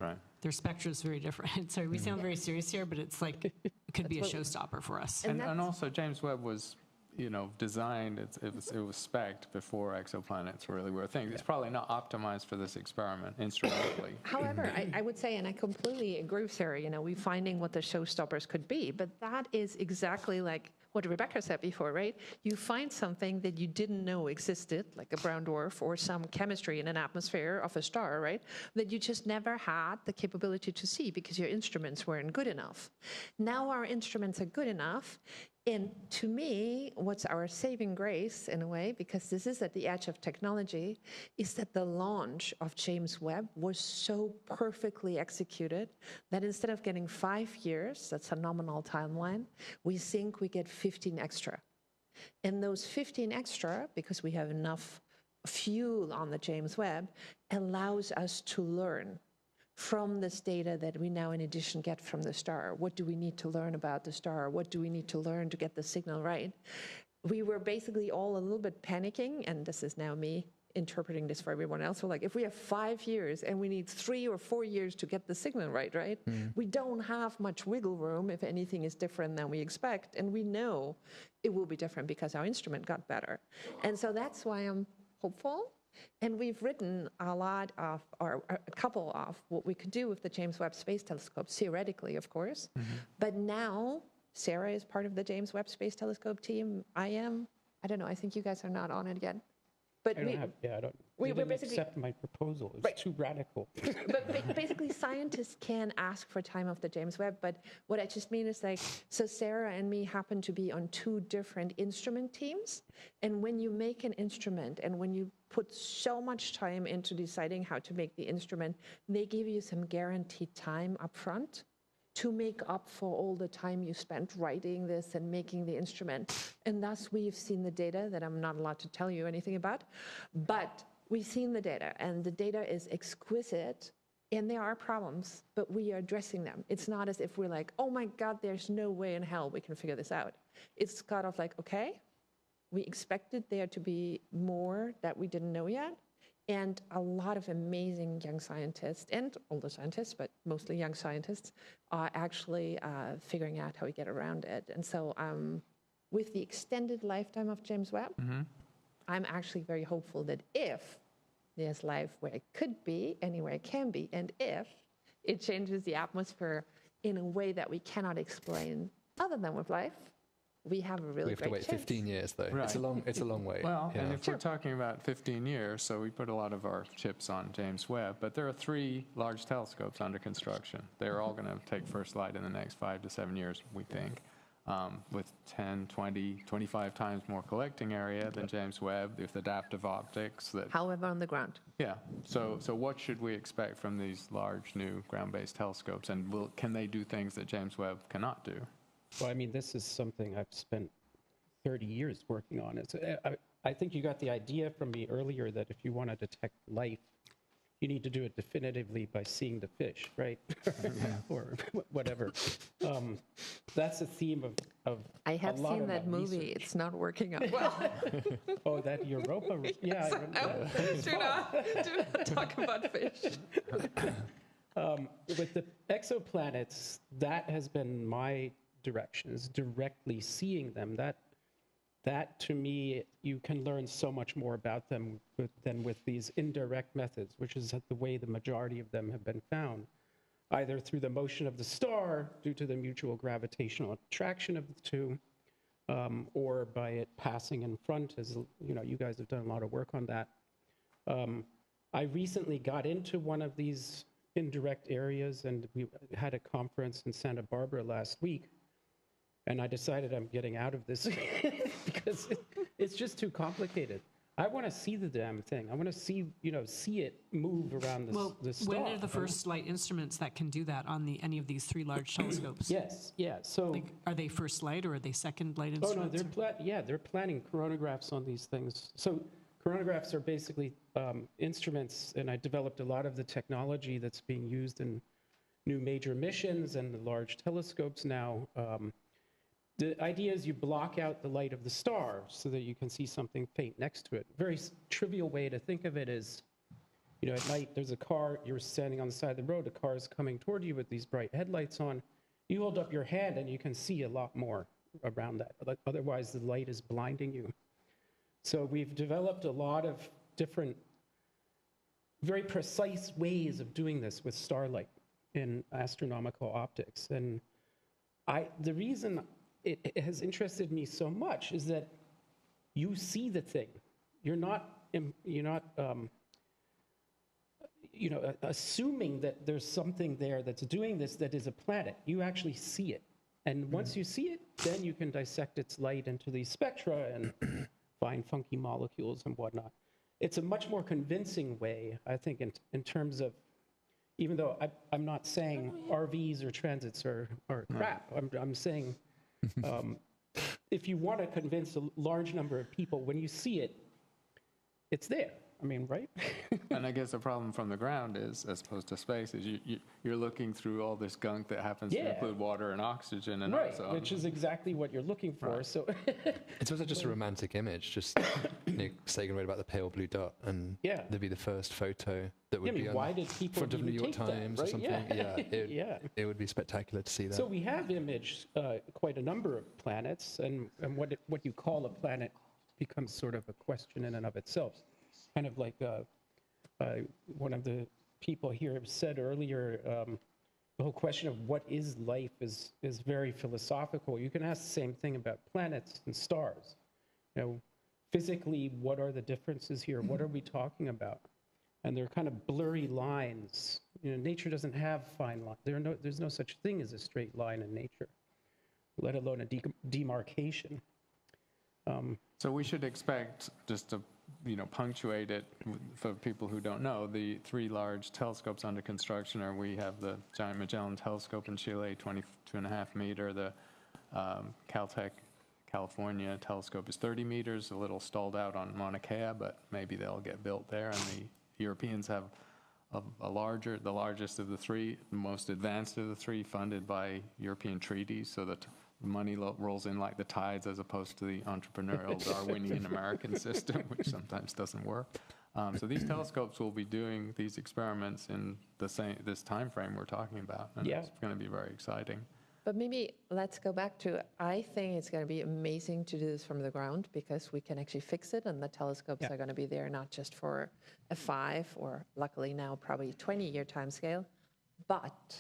right. Their spectra is very different. Sorry, we sound very serious here, but it's like, it could be a showstopper for us. And And that's- also James Webb was, you know, designed, it was spec'd before exoplanets really were a thing. It's probably not optimized for this experiment instrumentally. However, I would say, and I completely agree with Sarah, you know, we're finding what the showstoppers could be, but that is exactly like what Rebecca said before, right? You find something that you didn't know existed, like a brown dwarf or some chemistry in an atmosphere of a star, right? That you just never had the capability to see because your instruments weren't good enough. Now our instruments are good enough. And to me, what's our saving grace in a way, because this is at the edge of technology, is that the launch of James Webb was so perfectly executed that instead of getting 5 years, that's a nominal timeline, we think we get 15 extra. And those 15 extra, because we have enough fuel on the James Webb, allows us to learn from this data that we now in addition get from the star. What do we need to learn about the star? What do we need to learn to get the signal right? We were basically all a little bit panicking, and this is now me interpreting this for everyone else. We're like, if we have 5 years and we need 3 or 4 years to get the signal right? We don't have much wiggle room if anything is different than we expect, and we know it will be different because our instrument got better. And so that's why I'm hopeful. And we've written a lot of, or a couple of, what we could do with the James Webb Space Telescope, theoretically, of course. But now, Sarah is part of the James Webb Space Telescope team. I am. I don't know, I think you guys are not on it yet. But I don't have, yeah, I don't, we- they we're didn't basically- accept my proposal. It was Right. too radical. But basically, scientists can ask for time of the James Webb. But what I just mean is like, so Sarah and me happen to be on 2 different instrument teams. And when you make an instrument and when you put so much time into deciding how to make the instrument, they give you some guaranteed time up front to make up for all the time you spent writing this and making the instrument. And thus, we've seen the data that I'm not allowed to tell you anything about. But we've seen the data, and the data is exquisite, and there are problems, but we are addressing them. It's not as if we're like, oh my God, there's no way in hell we can figure this out. It's kind of like, okay, we expected there to be more that we didn't know yet, and a lot of amazing young scientists and older scientists, but mostly young scientists, are actually figuring out how we get around it. And so with the extended lifetime of James Webb, I'm actually very hopeful that if there's life where it could be, anywhere it can be, and if it changes the atmosphere in a way that we cannot explain other than with life, we have a really We have to great wait chance. 15 years, though. Right. It's a long wait. Well, yeah. and if we're talking about 15 years, so we put a lot of our chips on James Webb, but there are 3 large telescopes under construction. They're all going to take first light in the next 5 to 7 years, we think, with 10, 20, 25 times more collecting area than James Webb, with adaptive optics. However, on the ground. Yeah. So what should we expect from these large new ground-based telescopes, and can they do things that James Webb cannot do? Well, I mean, this is something I've spent 30 years working on. I think you got the idea from me earlier that if you want to detect life, you need to do it definitively by seeing the fish, right? Or whatever. That's a theme of I have a lot seen of that my movie. research. It's not working out well. Oh, that Europa? Yeah. do not talk about fish. With the exoplanets, that has been my direction, is directly seeing them. That to me, you can learn so much more about them than with these indirect methods, which is the way the majority of them have been found, either through the motion of the star due to the mutual gravitational attraction of the two, or by it passing in front, as you guys have done a lot of work on that. I recently got into one of these indirect areas, and we had a conference in Santa Barbara last week, and I decided I'm getting out of this because it's just too complicated. I want to see the damn thing. I want to see it move around the star. When are the first light instruments that can do that on any of these 3 large telescopes? Yes, yeah. So, Like, are they first light or are they second light oh no, instruments? they're planning coronagraphs on these things. So coronagraphs are basically instruments, and I developed a lot of the technology that's being used in new major missions and the large telescopes now. The idea is you block out the light of the star so that you can see something faint next to it. Very trivial way to think of it is, at night there's a car, you're standing on the side of the road, a car is coming toward you with these bright headlights on. You hold up your hand and you can see a lot more around that. Otherwise, the light is blinding you. So we've developed a lot of different, very precise ways of doing this with starlight in astronomical optics. And the reason it has interested me so much is that you see the thing. You're not assuming that there's something there that's doing this that is a planet. You actually see it. And once you see it, then you can dissect its light into these spectra and find funky molecules and whatnot. It's a much more convincing way, I think, in terms of, even though I'm not saying RVs or transits are crap. I'm saying if you want to convince a large number of people, when you see it, it's there. I mean, right? And I guess the problem from the ground is, as opposed to space, is you're looking through all this gunk that happens to include water and oxygen and right, ozone. which is exactly what you're looking for. Right. So It's also just a romantic image. Just Sagan wrote about the pale blue dot, and there'd be the first photo that would be on why did people front of New even York take that, Times or right? something. Yeah. It would be spectacular to see that. So we have imaged quite a number of planets, and what you call a planet becomes sort of a question in and of itself. Kind of like one of the people here said earlier, the whole question of what is life is very philosophical. You can ask the same thing about planets and stars. physically, what are the differences here? What are we talking about? And they're kind of blurry lines. You know, nature doesn't have fine lines. There's no such thing as a straight line in nature, let alone a demarcation. So we should expect, just to punctuate it for people who don't know, the 3 large telescopes under construction are, we have the Giant Magellan Telescope in Chile, 22.5 meter. The Caltech California telescope is 30 meters, a little stalled out on Mauna Kea, but maybe they'll get built there. And the Europeans have the largest of the 3, the most advanced of the 3, funded by European treaties, so that the money rolls in like the tides, as opposed to the entrepreneurial Darwinian American system, which sometimes doesn't work. So these telescopes will be doing these experiments in this time frame we're talking about, and it's going to be very exciting. But maybe let's go back to, I think it's going to be amazing to do this from the ground, because we can actually fix it, and the telescopes are going to be there not just for a 5 or luckily now probably 20-year timescale. But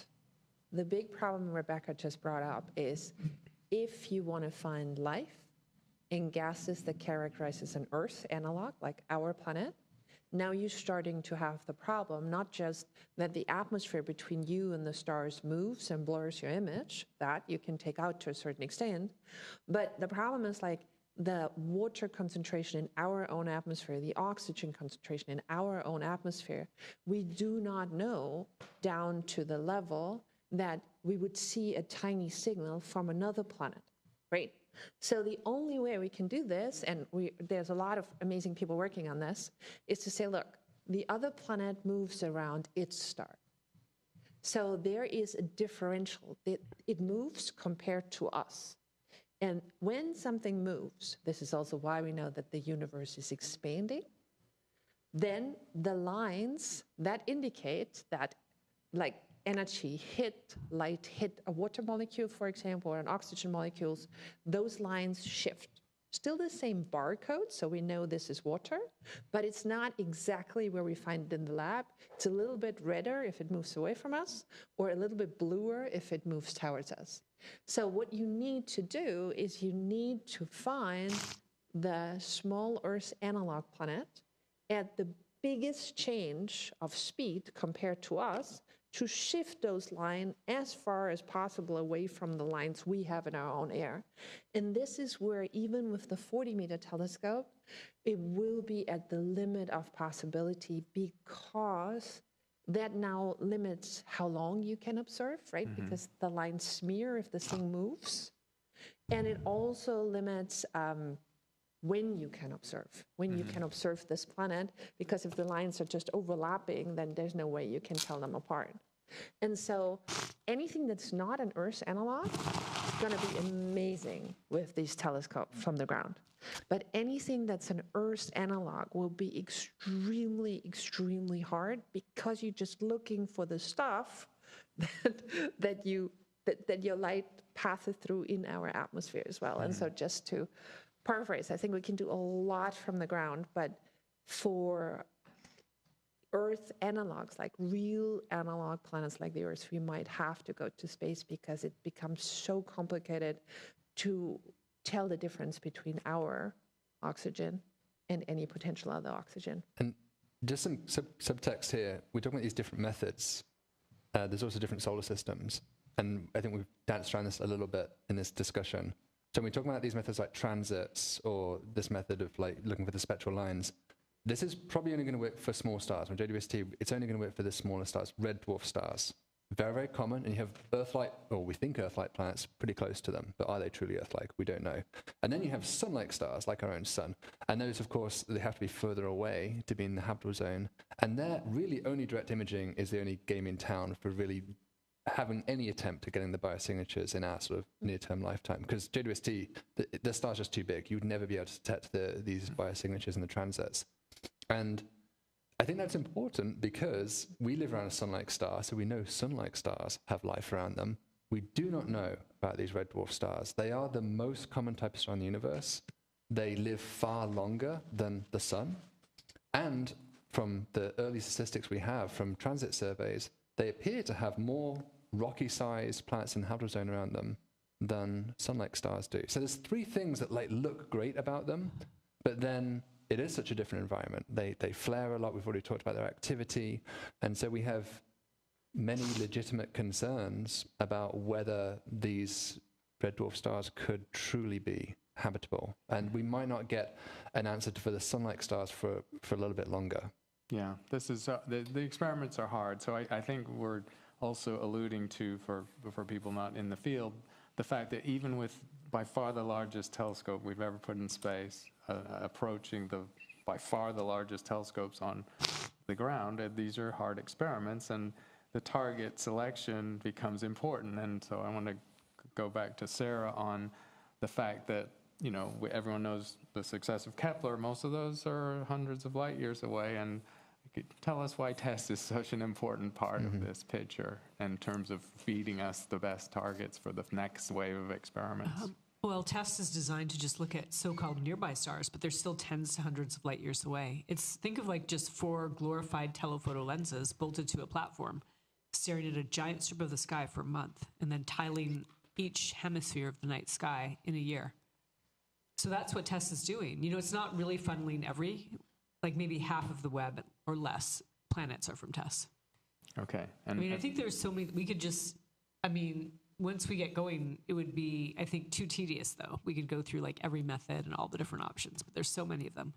the big problem Rebecca just brought up is, if you want to find life in gases that characterizes an Earth analog like our planet, now you're starting to have the problem, not just that the atmosphere between you and the stars moves and blurs your image, that you can take out to a certain extent, but the problem is like the water concentration in our own atmosphere, the oxygen concentration in our own atmosphere, we do not know down to the level that we would see a tiny signal from another planet, right? So the only way we can do this, and there's a lot of amazing people working on this, is to say, look, the other planet moves around its star. So there is a differential. It moves compared to us. And when something moves, this is also why we know that the universe is expanding, then the lines that indicate that, like, light hit a water molecule, for example, or an oxygen molecules, those lines shift. Still the same barcode, so we know this is water, but it's not exactly where we find it in the lab. It's a little bit redder if it moves away from us, or a little bit bluer if it moves towards us. So what you need to do is you need to find the small Earth analog planet at the biggest change of speed compared to us, to shift those lines as far as possible away from the lines we have in our own air. And this is where, even with the 40-meter telescope, it will be at the limit of possibility, because that now limits how long you can observe, right? Mm-hmm. Because the lines smear if this thing moves. And it also limits when you can observe this planet, because if the lines are just overlapping, then there's no way you can tell them apart. And so anything that's not an Earth analog is going to be amazing with these telescopes from the ground. But anything that's an Earth analog will be extremely, extremely hard, because you're just looking for the stuff that your light passes through in our atmosphere as well. And so, just to paraphrase, I think we can do a lot from the ground, but for Earth analogs, like real analog planets like the Earth, we might have to go to space, because it becomes so complicated to tell the difference between our oxygen and any potential other oxygen. And just some subtext here, we're talking about these different methods. There's also different solar systems. And I think we've danced around this a little bit in this discussion. So when we talk about these methods like transits, or this method of like looking for the spectral lines, this is probably only going to work for small stars. With JWST, it's only going to work for the smaller stars, red dwarf stars. Very, very common, and you have Earth-like, or we think Earth-like planets pretty close to them, but are they truly Earth-like? We don't know. And then you have Sun-like stars, like our own Sun. And those, of course, they have to be further away to be in the habitable zone. And there, really, only direct imaging is the only game in town for really having any attempt at getting the biosignatures in our sort of near-term lifetime. Because JWST, the star's just too big. You'd never be able to detect these biosignatures in the transits. And I think that's important, because we live around a sun-like star, so we know sun-like stars have life around them. We do not know about these red dwarf stars. They are the most common type of star in the universe. They live far longer than the sun. And from the early statistics we have from transit surveys, they appear to have more rocky-sized planets in the habitable zone around them than sun-like stars do. So there's 3 things that like look great about them, But then it is such a different environment. They flare a lot. We've already talked about their activity. And so we have many legitimate concerns about whether these red dwarf stars could truly be habitable. And we might not get an answer for the sun-like stars for a little bit longer. Yeah, this is the experiments are hard. So I think we're also alluding to, for people not in the field, the fact that even with by far the largest telescope we've ever put in space, approaching by far the largest telescopes on the ground, these are hard experiments, and the target selection becomes important. And so I want to go back to Sarah on the fact that, you know, everyone knows the success of Kepler. Most of those are hundreds of light years away. And tell us why TESS is such an important part of this picture in terms of feeding us the best targets for the next wave of experiments. Well, TESS is designed to just look at so-called nearby stars, but they're still tens to hundreds of light years away. Think of like just 4 glorified telephoto lenses bolted to a platform, staring at a giant strip of the sky for a month, and then tiling each hemisphere of the night sky in a year. So that's what TESS is doing. You know, it's not really funneling like maybe half of the Webb or less planets are from TESS. Okay. And I think there's so many, we could just, once we get going, it would be, I think, too tedious, though. We could go through like every method and all the different options, but there's so many of them.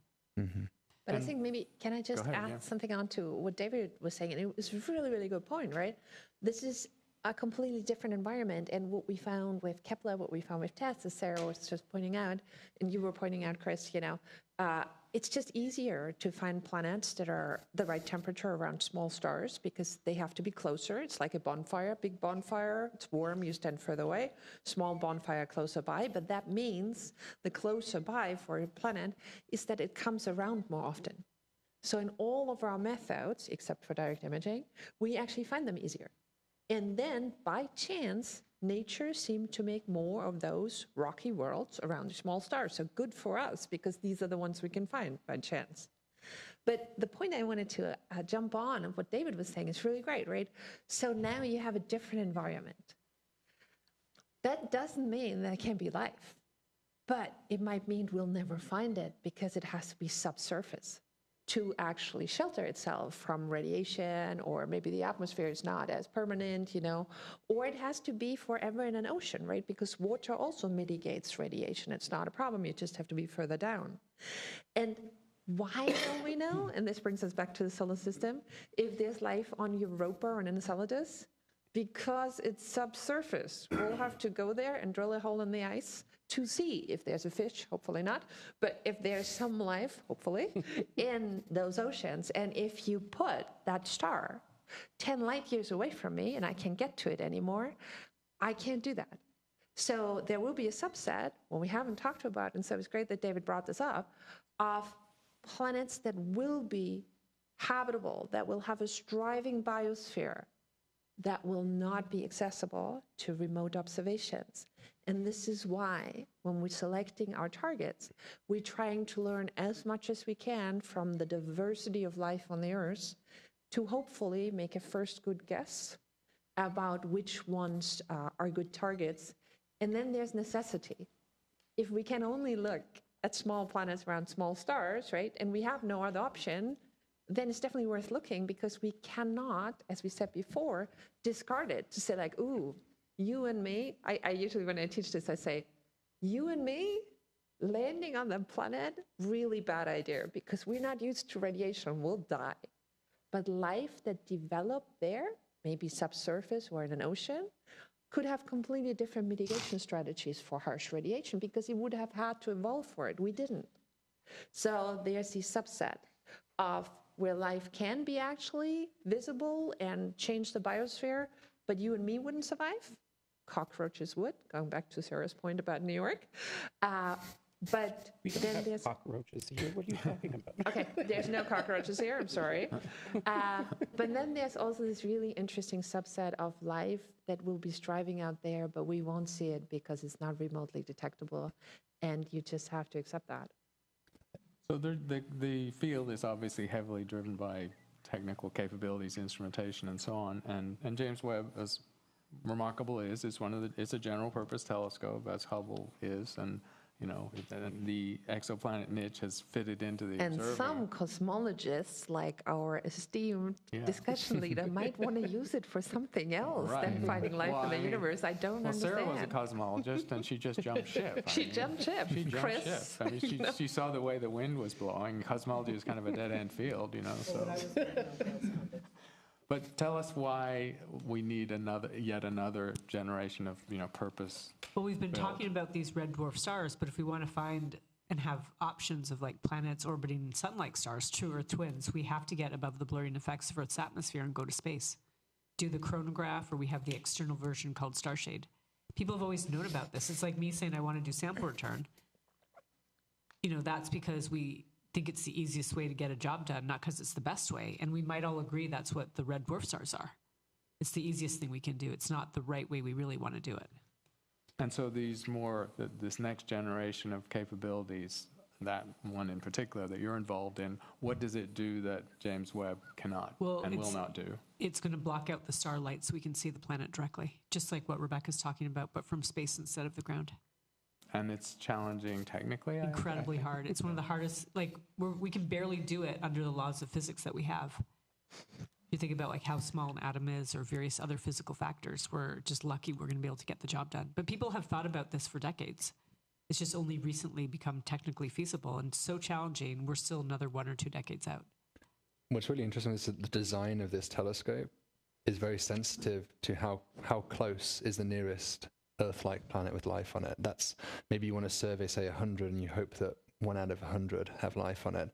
But I think maybe, can I just add something on to what David was saying? And it was a really, really good point, right? This is a completely different environment. And what we found with Kepler, what we found with TESS, as Sarah was just pointing out, and you were pointing out, Chris, you know, it's just easier to find planets that are the right temperature around small stars because they have to be closer. It's like a bonfire, big bonfire. It's warm, you stand further away. Small bonfire closer by. But that means the closer by for a planet is that it comes around more often. So in all of our methods, except for direct imaging, we actually find them easier. And then by chance, nature seemed to make more of those rocky worlds around the small stars. So good for us, because these are the ones we can find by chance. But the point I wanted to jump on of what David was saying is really great, right? So now you have a different environment. That doesn't mean that it can't be life, but it might mean we'll never find it because it has to be subsurface to actually shelter itself from radiation, or maybe the atmosphere is not as permanent, you know, or it has to be forever in an ocean, right? Because water also mitigates radiation. It's not a problem. You just have to be further down. And why don't we know? And this brings us back to the solar system. If there's life on Europa or on Enceladus, because it's subsurface, we'll have to go there and drill a hole in the ice to see if there's a fish, hopefully not, but if there's some life, hopefully, in those oceans. And if you put that star 10 light years away from me and I can't get to it anymore, I can't do that. So there will be a subset, when we haven't talked about, and so it's great that David brought this up, of planets that will be habitable, that will have a striving biosphere, that will not be accessible to remote observations. And this is why, when we're selecting our targets, we're trying to learn as much as we can from the diversity of life on the Earth to hopefully make a first good guess about which ones are good targets. And then there's necessity. If we can only look at small planets around small stars, right, and we have no other option, then it's definitely worth looking, because we cannot, as we said before, discard it to say like, ooh, you and me, I usually when I teach this, I say, you and me landing on the planet, really bad idea, because we're not used to radiation, we'll die. But life that developed there, maybe subsurface or in an ocean, could have completely different mitigation strategies for harsh radiation, because it would have had to evolve for it. We didn't. So there's the subset of where life can be actually visible and change the biosphere, but you and me wouldn't survive. Cockroaches would, going back to Sarah's point about New York. But we don't then have there's cockroaches here. What are you talking about? Okay, there's no cockroaches here, I'm sorry. But then there's also this really interesting subset of life that will be striving out there, but we won't see it because it's not remotely detectable, and you just have to accept that. So the field is obviously heavily driven by technical capabilities, instrumentation, and so on. And James Webb, as remarkable is, it's a general purpose telescope, as Hubble is, and the exoplanet niche has fitted into the And observing. some cosmologists, like our esteemed discussion leader, might want to use it for something else than finding life in the universe. I don't understand. Sarah was a cosmologist, and she just jumped ship. She jumped ship. She jumped Chris, ship. I mean, she saw the way the wind was blowing. Cosmology is kind of a dead-end field, So. But tell us why we need yet another generation of, purpose. Well, we've been talking about these red dwarf stars, but if we want to find and have options of like planets orbiting sun-like stars, true Earth twins, we have to get above the blurring effects of Earth's atmosphere and go to space. Do the chronograph, or we have the external version called starshade. People have always known about this. It's like me saying I want to do sample return. That's because we think it's the easiest way to get a job done, not because it's the best way. And we might all agree that's what the red dwarf stars are. It's the easiest thing we can do. It's not the right way we really want to do it. And so this next generation of capabilities, that one in particular that you're involved in, what does it do that James Webb cannot and will not do? It's going to block out the starlight so we can see the planet directly, just like what Rebecca's talking about, but from space instead of the ground. And it's challenging technically? Incredibly hard. It's one of the hardest, we can barely do it under the laws of physics that we have. You think about how small an atom is or various other physical factors. We're just lucky we're going to be able to get the job done. But people have thought about this for decades. It's just only recently become technically feasible and so challenging, we're still another 1 or 2 decades out. What's really interesting is that the design of this telescope is very sensitive to how close is the nearest Earth-like planet with life on it. That's maybe you want to survey, say, 100, and you hope that 1 out of 100 have life on it.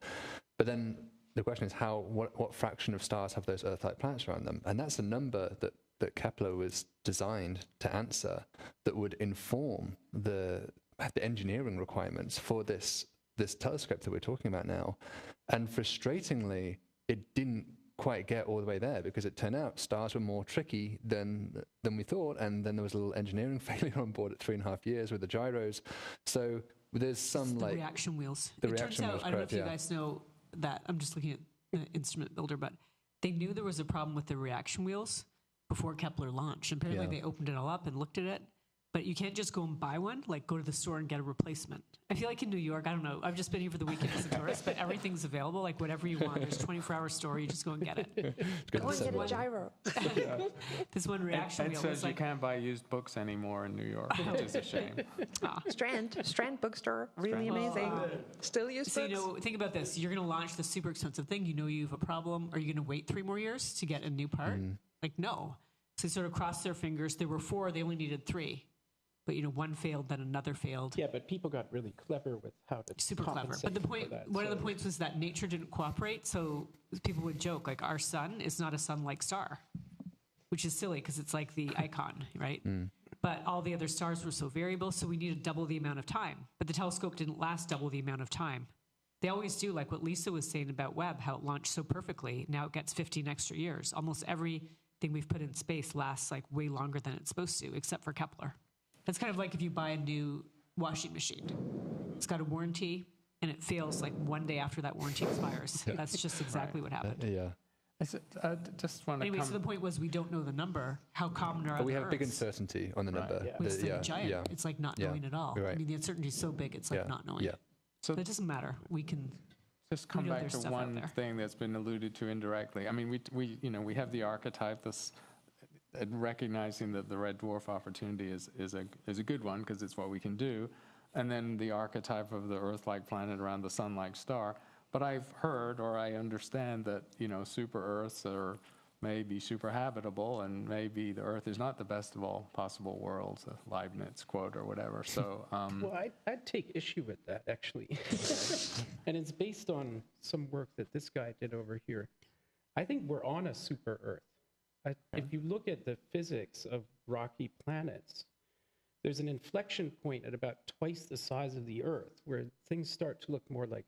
But then the question is what fraction of stars have those Earth-like planets around them? And that's a number that Kepler was designed to answer that would inform the engineering requirements for this telescope that we're talking about now. And frustratingly, it didn't quite get all the way there, because it turned out stars were more tricky than we thought, and then there was a little engineering failure on board at 3.5 years with the gyros. So there's some the reaction wheels. It turns out, I don't know if you guys know that, I'm just looking at the instrument builder, but they knew there was a problem with the reaction wheels before Kepler launched. Apparently they opened it all up and looked at it. But you can't just go and buy one, go to the store and get a replacement. I feel like in New York, I don't know, I've just been here for the weekend as a tourist, but everything's available, whatever you want. There's a 24-hour store, you just go and get it. Go and get a gyro. This one reaction wheel says you can't buy used books anymore in New York, which is a shame. Strand bookstore, really amazing. Still use books. So, think about this. You're going to launch this super expensive thing. You have a problem. Are you going to wait 3 more years to get a new part? No. So they sort of crossed their fingers. There were 4, they only needed 3. But, one failed, then another failed. Yeah, but people got really clever with how to super clever. But the point, one of the points was that nature didn't cooperate. So people would joke, our sun is not a sun-like star, which is silly because it's like the icon, right? But all the other stars were so variable, so we needed double the amount of time. But the telescope didn't last double the amount of time. They always do, like what Lisa was saying about Webb, how it launched so perfectly. Now it gets 15 extra years. Almost everything we've put in space lasts way longer than it's supposed to, except for Kepler. That's kind of like if you buy a new washing machine. It's got a warranty, and it fails 1 day after that warranty expires. That's just exactly what happened. I just want to Anyway, so the point was we don't know the number. How common are we have Earths? big uncertainty on the number. It's giant. It's like not knowing at all. Right. I mean, the uncertainty is so big, it's like not knowing. So but it doesn't matter. We can just come back to stuff one thing that's been alluded to indirectly. I mean, we have the archetype, and recognizing that the red dwarf opportunity is a good one because it's what we can do, and then the archetype of the Earth-like planet around the sun-like star. But I've heard, or I understand that super Earths are maybe super habitable, and maybe the Earth is not the best of all possible worlds, a Leibniz quote or whatever. So, well, I'd take issue with that actually, and it's based on some work that this guy did over here. I think we're on a super Earth. If you look at the physics of rocky planets, there's an inflection point at about twice the size of the Earth where things start to look more like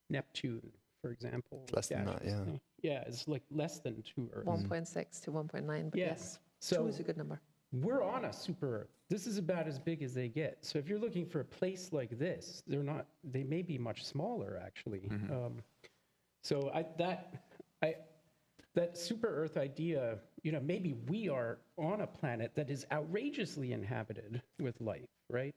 Neptune, for example. Less than that, yeah. Yeah, it's less than 2 Earths. 1.6 to 1.9, but yes, so 2 is a good number. We're on a super Earth. This is about as big as they get. So if you're looking for a place like this, they may be much smaller, actually. So that super Earth idea maybe we are on a planet that is outrageously inhabited with life, right?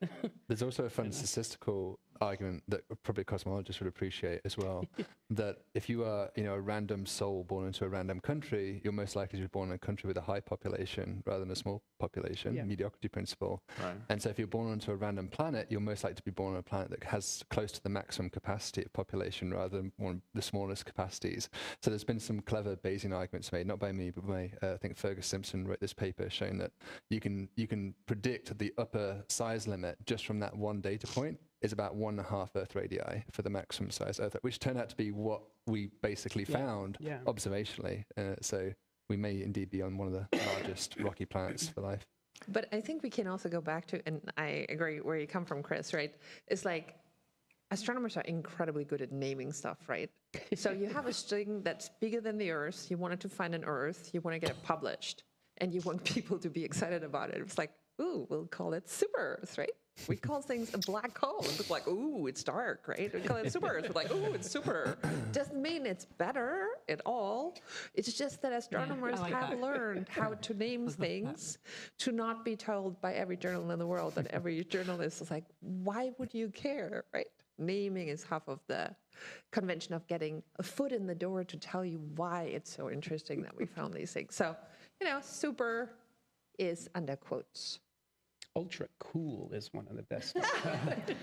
There's also a fun statistical argument that probably cosmologists would appreciate as well, that if you are, a random soul born into a random country, you're most likely to be born in a country with a high population rather than a small population, mediocrity principle. Right. And so if you're born onto a random planet, you're most likely to be born on a planet that has close to the maximum capacity of population rather than one of the smallest capacities. So there's been some clever Bayesian arguments made, not by me, but by, I think Fergus Simpson wrote this paper showing that you can predict the upper size limit just from that one data point is about 1.5 Earth radii for the maximum size Earth, which turned out to be what we basically found observationally. So we may indeed be on one of the largest rocky planets for life. But I think we can also go back to, and I agree where you come from, Chris, right? It's like astronomers are incredibly good at naming stuff, right? So you have a thing that's bigger than the Earth, you wanted to find an Earth, you want to get it published, and you want people to be excited about it. It's like, ooh, we'll call it Super Earth, right? We call things a black hole. It's like, ooh, it's dark, right? We call it Super Earth. We're like, ooh, it's super. Doesn't mean it's better at all. It's just that astronomers have learned how to name things to not be told by every journal in the world that every journalist is like, why would you care, right? Naming is half of the convention of getting a foot in the door to tell you why it's so interesting that we found these things. So, super is under quotes. Ultra cool is one of the best.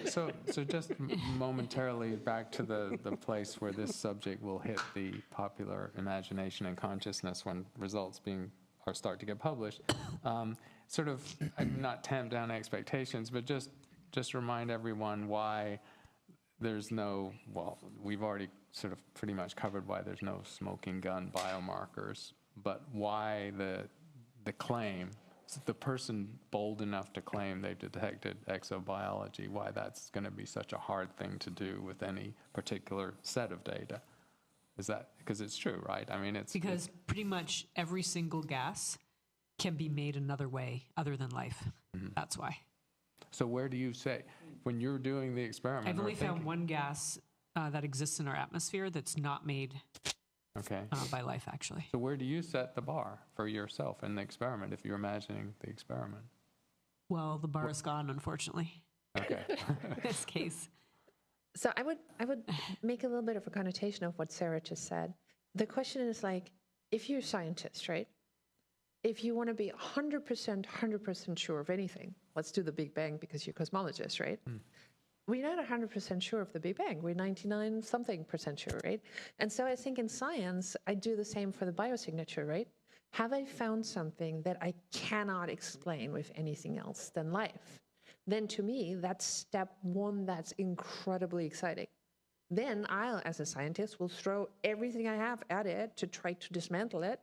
So just momentarily back to the place where this subject will hit the popular imagination and consciousness when results start to get published. Sort of not tamp down expectations, but just remind everyone why there's no, we've already sort of pretty much covered why there's no smoking gun biomarkers, but why the claim, the person bold enough to claim they've detected exobiology, why that's going to be such a hard thing to do with any particular set of data. Is that because it's true, right? I mean, it's because pretty much every single gas can be made another way other than life. Mm-hmm. That's why. So where do you say, when you're doing the experiment? I've only found one gas that exists in our atmosphere that's not made by life, actually. So where do you set the bar for yourself in the experiment if you're imagining the experiment? Well, the bar is gone, unfortunately. Okay. In this case. So I would make a little bit of a connotation of what Sarah just said. The question is like, if you're a scientist, right? If you want to be 100% sure of anything, let's do the Big Bang because you're cosmologists, right? We're not 100% sure of the Big Bang. We're 99-something% sure, right? And so I think in science, I do the same for the biosignature, right? Have I found something that I cannot explain with anything else than life? Then to me, that's step one that's incredibly exciting. Then I, as a scientist, will throw everything I have at it to try to dismantle it.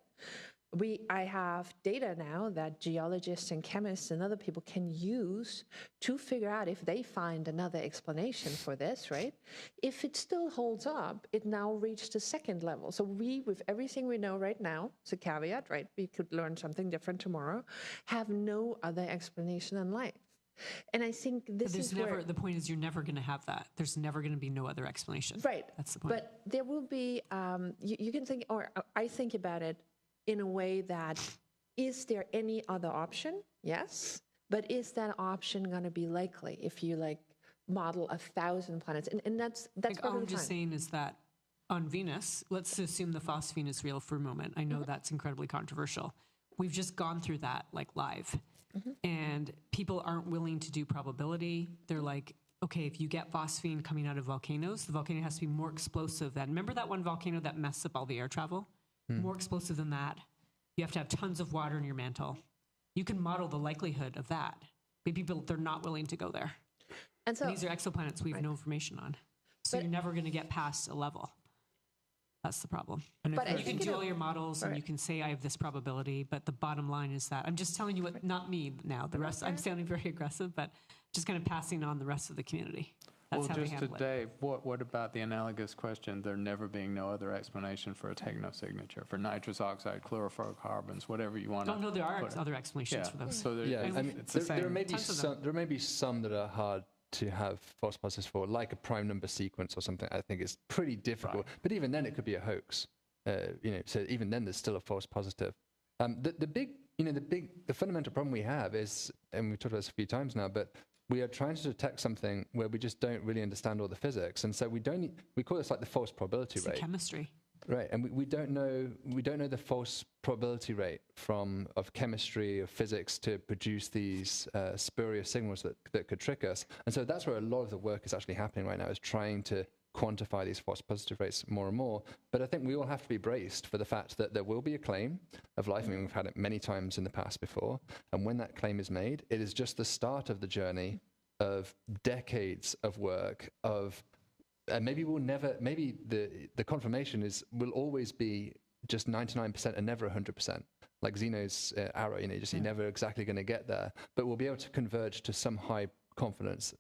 I have data now that geologists and chemists and other people can use to figure out if they find another explanation for this, right? If it still holds up, it now reached the second level. So we, with everything we know right now, it's a caveat, right? We could learn something different tomorrow, have no other explanation than life. And I think this is where... The point is you're never going to have that. There's never going to be no other explanation. Right. That's the point. But there will be, you can think, or I think about it, in a way that, is there any other option? Yes. But is that option going to be likely if you model 1,000 planets? And that's all I'm just saying is that on Venus, let's assume the phosphine is real for a moment. I know that's incredibly controversial. We've just gone through that live. And people aren't willing to do probability. They're like, okay, if you get phosphine coming out of volcanoes, the volcano has to be more explosive than, remember that one volcano that messed up all the air travel? More explosive than that. You have to have tons of water in your mantle. You can model the likelihood of that. But people, they're not willing to go there. And so these are exoplanets we have no information on. So you're never going to get past a level. That's the problem. And you can do all your models and you can say, I have this probability, but the bottom line is that I'm just telling you what, not me now, the rest, I'm sounding very aggressive, but just kind of passing on the rest of the community. That's how just we handle today, what about the analogous question, there never being no other explanation for a technosignature, for nitrous oxide, chlorofluorocarbons, whatever you want to no, there are other explanations for those. So it's the same. There may be some that are hard to have false positives for, like a prime number sequence or something. I think it's pretty difficult. Right. But even then, it could be a hoax. So even then, there's still a false positive. The fundamental problem we have is, and we've talked about this a few times now, but we are trying to detect something where we just don't really understand all the physics, and so we call this like the false probability It's rate. the chemistry. Right, and we don't know the false probability rate of chemistry, of physics to produce these spurious signals that could trick us. And so that's where a lot of the work is actually happening right now, is trying to quantify these false positive rates more and more. But I think we all have to be braced for the fact that there will be a claim of life. I mean, we've had it many times in the past before. And when that claim is made, it is just the start of the journey of decades of work and maybe the confirmation will always be just 99% and never 100%. Like Zeno's arrow, you're never exactly going to get there, but we'll be able to converge to some high confidence,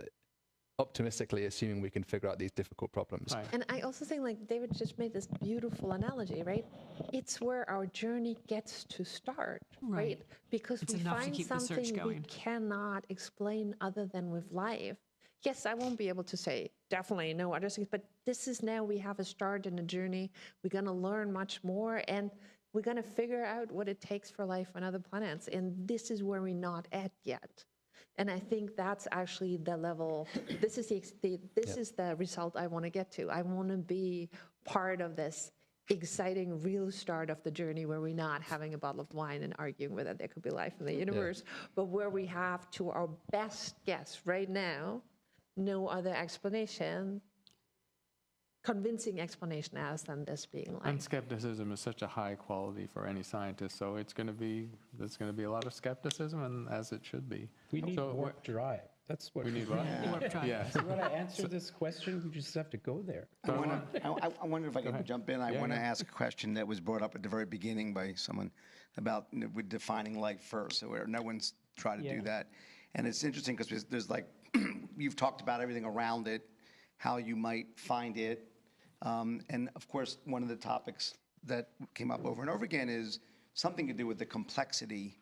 optimistically assuming we can figure out these difficult problems. Right. And I also think, like David just made this beautiful analogy, right? It's where our journey gets to start, right? Because It's we enough to find keep the search something we going. cannot explain other than with life. Yes, I won't be able to say definitely no other things, but this is now we have a start in a journey. We're going to learn much more, and we're going to figure out what it takes for life on other planets. And this is where we're not at yet. And I think that's actually the level. This is the result I want to get to. I want to be part of this exciting real start of the journey where we're not having a bottle of wine and arguing whether there could be life in the universe, but where we have, to our best guess right now, no other convincing explanation as than this being life. And skepticism is such a high quality for any scientist, so there's going to be a lot of skepticism, and as it should be. We need So warp drive. That's what we need what? Warp drive. Yeah. So when I answer this question, we just have to go there. I wonder if I can jump in. I want to ask a question that was brought up at the very beginning by someone about with defining life first. So where no one's tried to do that. And it's interesting because there's like, you've talked about everything around it, how you might find it. And of course, one of the topics that came up over and over again is something to do with the complexity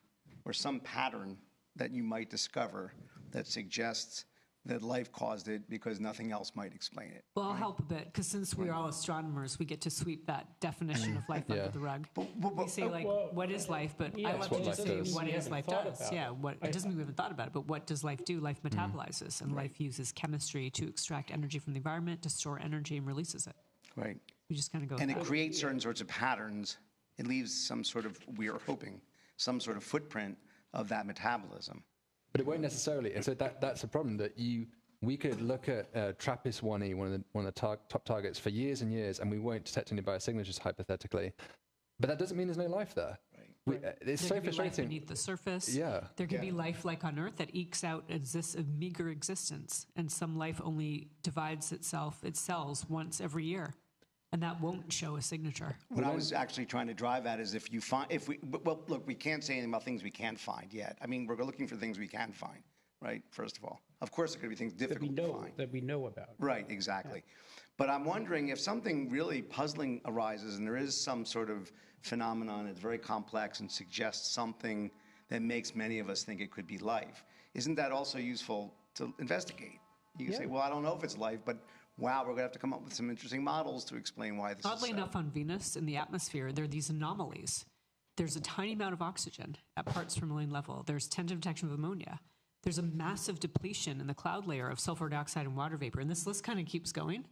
or some pattern that you might discover that suggests that life caused it because nothing else might explain it. Well, I'll help a bit, because since we're all astronomers, we get to sweep that definition of life under the rug. We say, like, what is life? But I love to just say, what is life does? Yeah, it doesn't mean we haven't thought about it, but what does life do? Life metabolizes, and life uses chemistry to extract energy from the environment, to store energy, and releases it. Right. We just kind of go And with it that. creates certain sorts of patterns. It leaves some sort of, we are hoping, some sort of footprint of that metabolism. But it won't necessarily, and so that's a problem that we could look at TRAPPIST-1e, one of the top targets, for years and years, and we won't detect any biosignatures, hypothetically. But that doesn't mean there's no life there. It's so There could be life frustrating. beneath the surface. Yeah. There could be life like on Earth that ekes out a meager existence, and some life only divides its cells once every year, and that won't show a signature. What I was actually trying to drive at is well, look, we can't say anything about things we can't find yet. I mean, we're looking for things we can find, right? First of all, of course, there could be things difficult to find. That we know about. Right, exactly. But I'm wondering if something really puzzling arises and there is some sort of phenomenon that's very complex and suggests something that makes many of us think it could be life. Isn't that also useful to investigate? You can say, well, I don't know if it's life, but wow, we're going to have to come up with some interesting models to explain why this is Oddly so. enough, on Venus, in the atmosphere, there are these anomalies. There's a tiny amount of oxygen at parts per million level. There's tentative detection of ammonia. There's a massive depletion in the cloud layer of sulfur dioxide and water vapor. And this list kind of keeps going.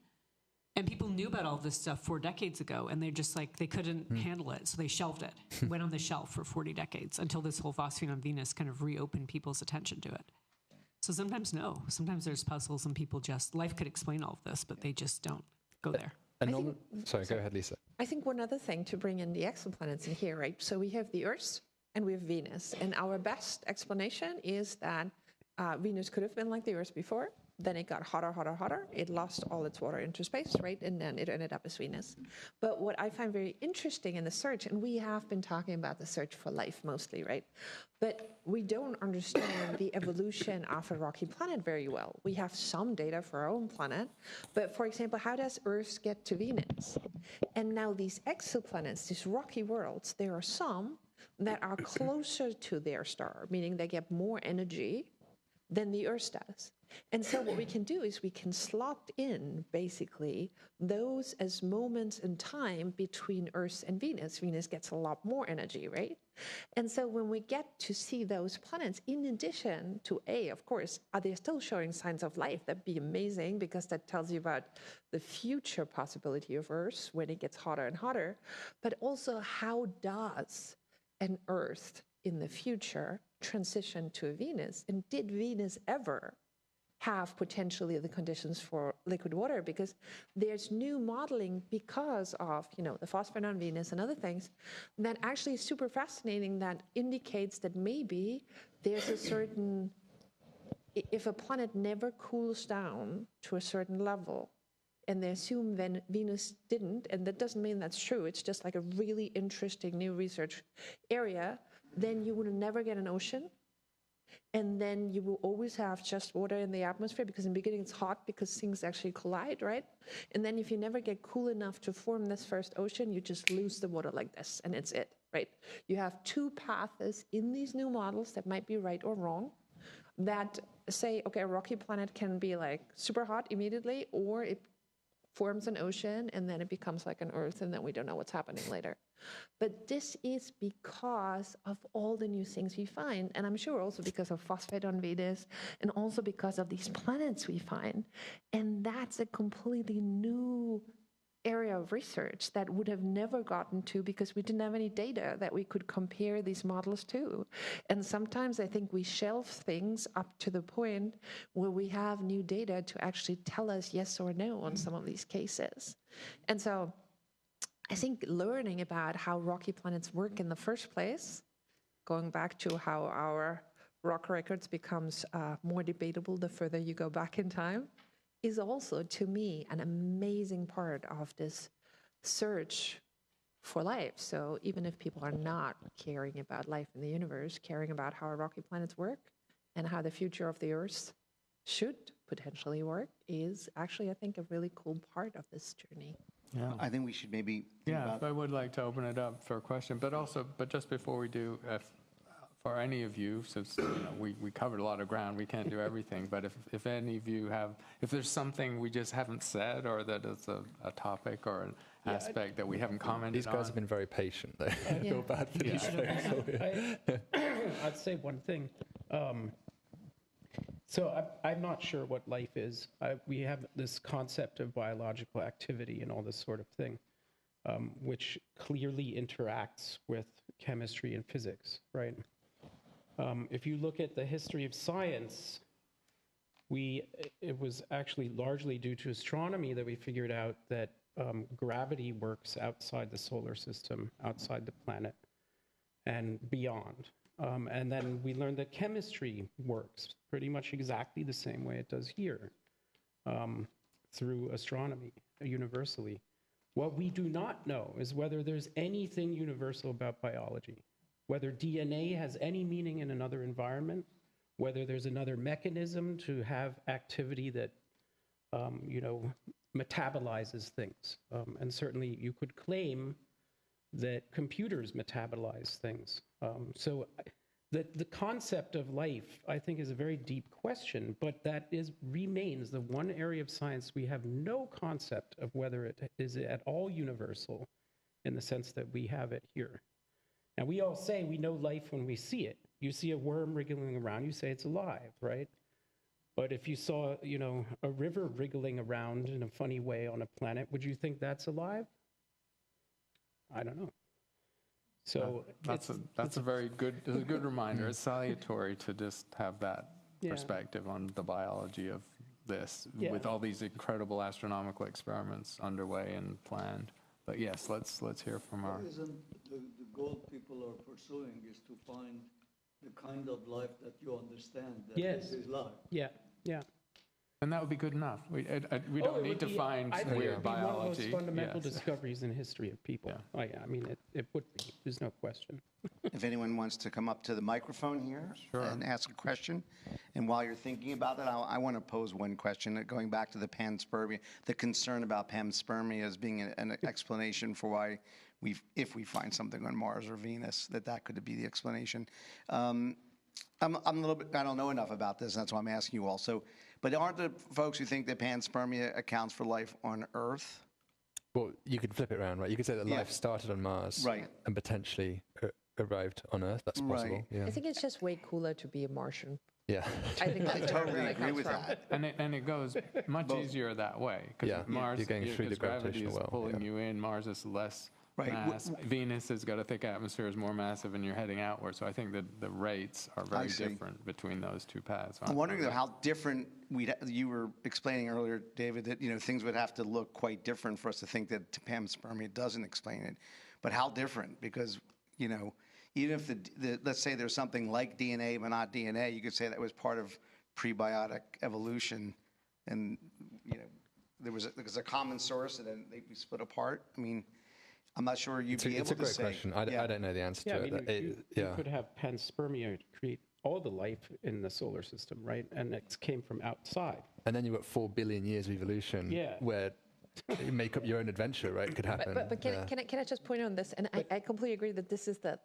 And people knew about all this stuff 4 decades ago, and they're just like, they couldn't handle it. So they shelved it, went on the shelf for 40 decades until this whole phosphine on Venus kind of reopened people's attention to it. So sometimes no. Sometimes there's puzzles and people life could explain all of this, but they just don't go there. Sorry, go ahead, Lisa. I think one other thing to bring in the exoplanets in here, right? So we have the Earth and we have Venus. And our best explanation is that Venus could have been like the Earth before. Then it got hotter, hotter, hotter. It lost all its water into space, right? And then it ended up as Venus. But what I find very interesting in the search, and we have been talking about the search for life mostly, right? But we don't understand the evolution of a rocky planet very well. We have some data for our own planet, but for example, how does Earth get to Venus? And now these exoplanets, these rocky worlds, there are some that are closer to their star, meaning they get more energy than the Earth does. And so what we can do is we can slot in, basically, those as moments in time between Earth and Venus. Venus gets a lot more energy, right? And so when we get to see those planets, in addition to of course, are they still showing signs of life? That'd be amazing, because that tells you about the future possibility of Earth when it gets hotter and hotter. But also, how does an Earth in the future transition to a Venus? And did Venus ever have potentially the conditions for liquid water? Because there's new modeling because of, the phosphate on Venus and other things that actually is super fascinating, that indicates that maybe there's a certain, if a planet never cools down to a certain level, and they assume then Venus didn't, and that doesn't mean that's true, it's just like a really interesting new research area, then you would never get an ocean. And then you will always have just water in the atmosphere, because in the beginning it's hot because things actually collide, right? And then if you never get cool enough to form this first ocean, you just lose the water like this, and it's it, right? You have two paths in these new models that might be right or wrong, that say, okay, a rocky planet can be like super hot immediately, or it forms an ocean and then it becomes like an Earth, and then we don't know what's happening later. But this is because of all the new things we find, and I'm sure also because of phosphate on Venus, and also because of these planets we find. And that's a completely new area of research that would have never gotten to, because we didn't have any data that we could compare these models to. And sometimes I think we shelve things up to the point where we have new data to actually tell us yes or no on some of these cases. And so I think learning about how rocky planets work in the first place, going back to how our rock records becomes more debatable the further you go back in time, is also, to me, an amazing part of this search for life. So even if people are not caring about life in the universe, caring about how our rocky planets work and how the future of the Earth should potentially work, is actually, I think, a really cool part of this journey. Yeah. I think we should maybe think about... I would like to open it up for a question, but just before we do, for any of you, since we covered a lot of ground, we can't do everything, but if any of you have, if there's something we just haven't said, or that is a topic or an aspect that we haven't commented on. These guys have been very patient, though. I feel bad for these folks. I'd say one thing. So I'm not sure what life is. We have this concept of biological activity and all this sort of thing, which clearly interacts with chemistry and physics, right? If you look at the history of science, it was actually largely due to astronomy that we figured out that gravity works outside the solar system, outside the planet, and beyond. And then we learned that chemistry works pretty much exactly the same way it does here, through astronomy, universally. What we do not know is whether there's anything universal about biology, whether DNA has any meaning in another environment, whether there's another mechanism to have activity that, metabolizes things. And certainly you could claim that computers metabolize things. So the concept of life, I think, is a very deep question, but that remains the one area of science we have no concept of whether it is at all universal in the sense that we have it here. Now, we all say we know life when we see it. You see a worm wriggling around, you say it's alive, right? But if you saw, a river wriggling around in a funny way on a planet, would you think that's alive? I don't know. So that's a very good reminder. It's salutary to just have that perspective on the biology of this, with all these incredible astronomical experiments underway and planned. But yes, let's hear from our... Isn't the goal people are pursuing is to find the kind of life that you understand that this is life? Yeah. And that would be good enough. We don't need to find weird biology. One of the most fundamental discoveries in the history of people. Yeah. I mean, it would be. There's no question. If anyone wants to come up to the microphone here and ask a question, and while you're thinking about that, I want to pose one question, going back to the panspermia, the concern about panspermia as being an explanation for why if we find something on Mars or Venus, that could be the explanation. I'm a little bit, I don't know enough about this, and that's why I'm asking you also. But aren't there folks who think that panspermia accounts for life on Earth? Well, you could flip it around, right? You could say that life started on Mars, right, and potentially arrived on Earth. That's possible. Right. Yeah. I think it's just way cooler to be a Martian. Yeah. I think that's totally where it agree comes with from. that. And it goes much easier that way because Yeah, Mars, you're going through the gravity is gravitational well, pulling yeah. you in. Mars is less Right. mass. Venus has got a thick atmosphere, is more massive, and you're heading outward. So I think that the rates are very see. different between those two paths. I'm wondering though how different you were explaining earlier, David, that things would have to look quite different for us to think that Panspermia doesn't explain it. But how different? Because even if let's say there's something like DNA but not DNA, you could say that was part of prebiotic evolution, and there was a common source, and then they split apart. I mean, I'm not sure you'd be able to say. It's a great question. I don't know the answer Yeah, to I mean, it. you could have panspermia create all the life in the solar system, right? And it came from outside. And then you've got 4 billion years of evolution where you make up your own adventure, right? It could happen. But can I just point on this? And I completely agree that this is the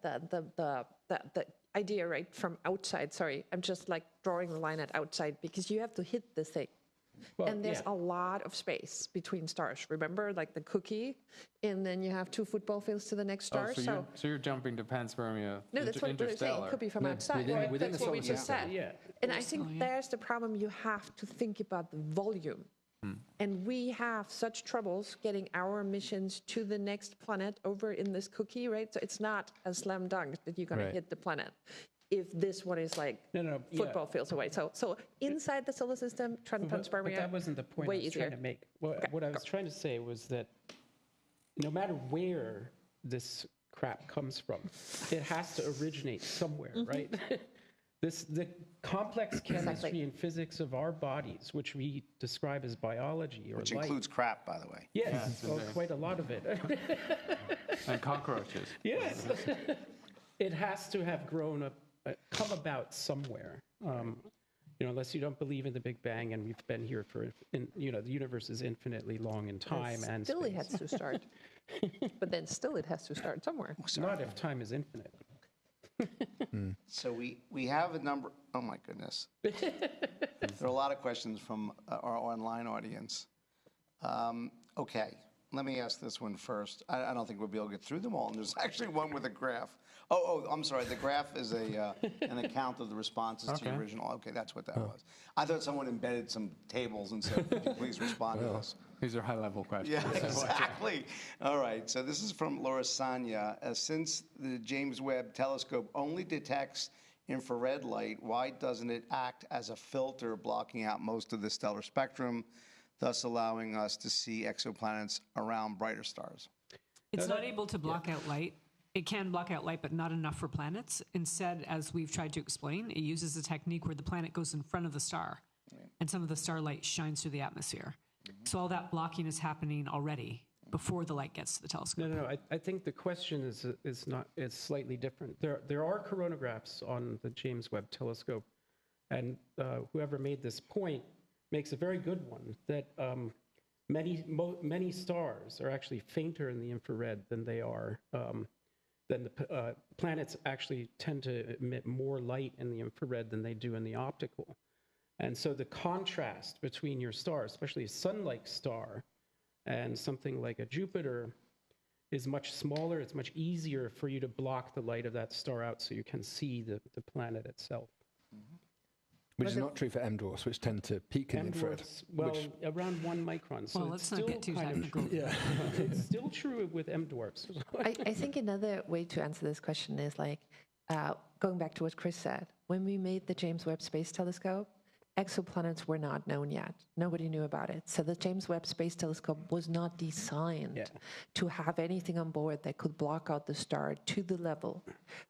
idea, right, from outside. Sorry, I'm just like drawing the line at outside because you have to hit the thing. Well, And there's a lot of space between stars. Remember, like the cookie, and then you have 2 football fields to the next star. So you're jumping to Panspermia. No, that's what we're saying. It could be from outside. within- Right? within That's the what we solar just system. said. Yeah. And I think there's the problem. You have to think about the volume. And we have such troubles getting our missions to the next planet over in this cookie, right? So it's not a slam dunk that you're going to Right. hit the planet if this one is like No, football fields away. So inside the solar system, Panspermia, But that wasn't the point way I was easier. trying to make. What I was trying to say was that no matter where this crap comes from, it has to originate somewhere, right? The complex chemistry and physics of our bodies, which we describe as biology or Which life. includes crap, by the way. Yes, well, quite a lot of it. And cockroaches. Yes. It has to have grown up, come about somewhere. Unless you don't believe in the Big Bang, and we've been here for, the universe is infinitely long in time and Still, it space. has to start. But then still, it has to start somewhere. Not if time is infinite. So we have a number. Oh my goodness. There are a lot of questions from our online audience. Okay, let me ask this one first. I don't think we'll be able to get through them all. And there's actually one with a graph. Oh, I'm sorry. The graph is an account of the responses to the original. Okay, that's what that was. I thought someone embedded some tables and said, "Could you please respond to this?" These are high-level questions. Yeah, exactly. All right. So this is from Laura Sanya. Since the James Webb Telescope only detects infrared light, why doesn't it act as a filter blocking out most of the stellar spectrum, thus allowing us to see exoplanets around brighter stars? It's not able to block out light. It can block out light, but not enough for planets. Instead, as we've tried to explain, it uses a technique where the planet goes in front of the star, and some of the starlight shines through the atmosphere. So all that blocking is happening already before the light gets to the telescope. No. I think the question is slightly different. There are coronagraphs on the James Webb Telescope, and whoever made this point makes a very good one that many stars are actually fainter in the infrared than they are. Then the planets actually tend to emit more light in the infrared than they do in the optical. And so the contrast between your star, especially a sun-like star, and something like a Jupiter is much smaller. It's much easier for you to block the light of that star out so you can see the planet itself. Which is not true for M dwarfs, which tend to peak in infrared. M-dwarfs, well, around 1 micron. So Well, it's let's not still get too kind of- technical. It's still true with M-dwarfs. I think another way to answer this question is like going back to what Chris said. When we made the James Webb Space Telescope, exoplanets were not known yet. Nobody knew about it. So the James Webb Space Telescope was not designed to have anything on board that could block out the star to the level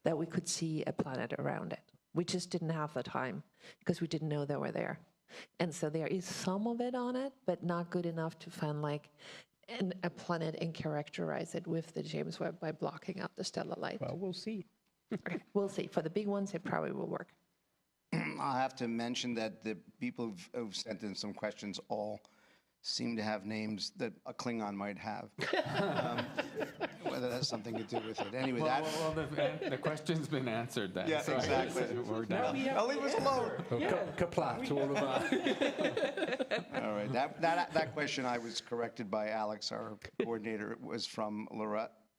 that we could see a planet around it. We just didn't have the time because we didn't know they were there. And so there is some of it on it, but not good enough to find like a planet and characterize it with the James Webb by blocking out the stellar light. Well, we'll see. Okay, we'll see. For the big ones, it probably will work. I'll have to mention that the people who've sent in some questions all seem to have names that a Klingon might have. Whether that's something to do with it. Anyway, The question's been answered then. Yeah, so exactly. We're done. I'll leave us alone. Kapla to all of our. All right. That question I was corrected by Alex, our coordinator. It was from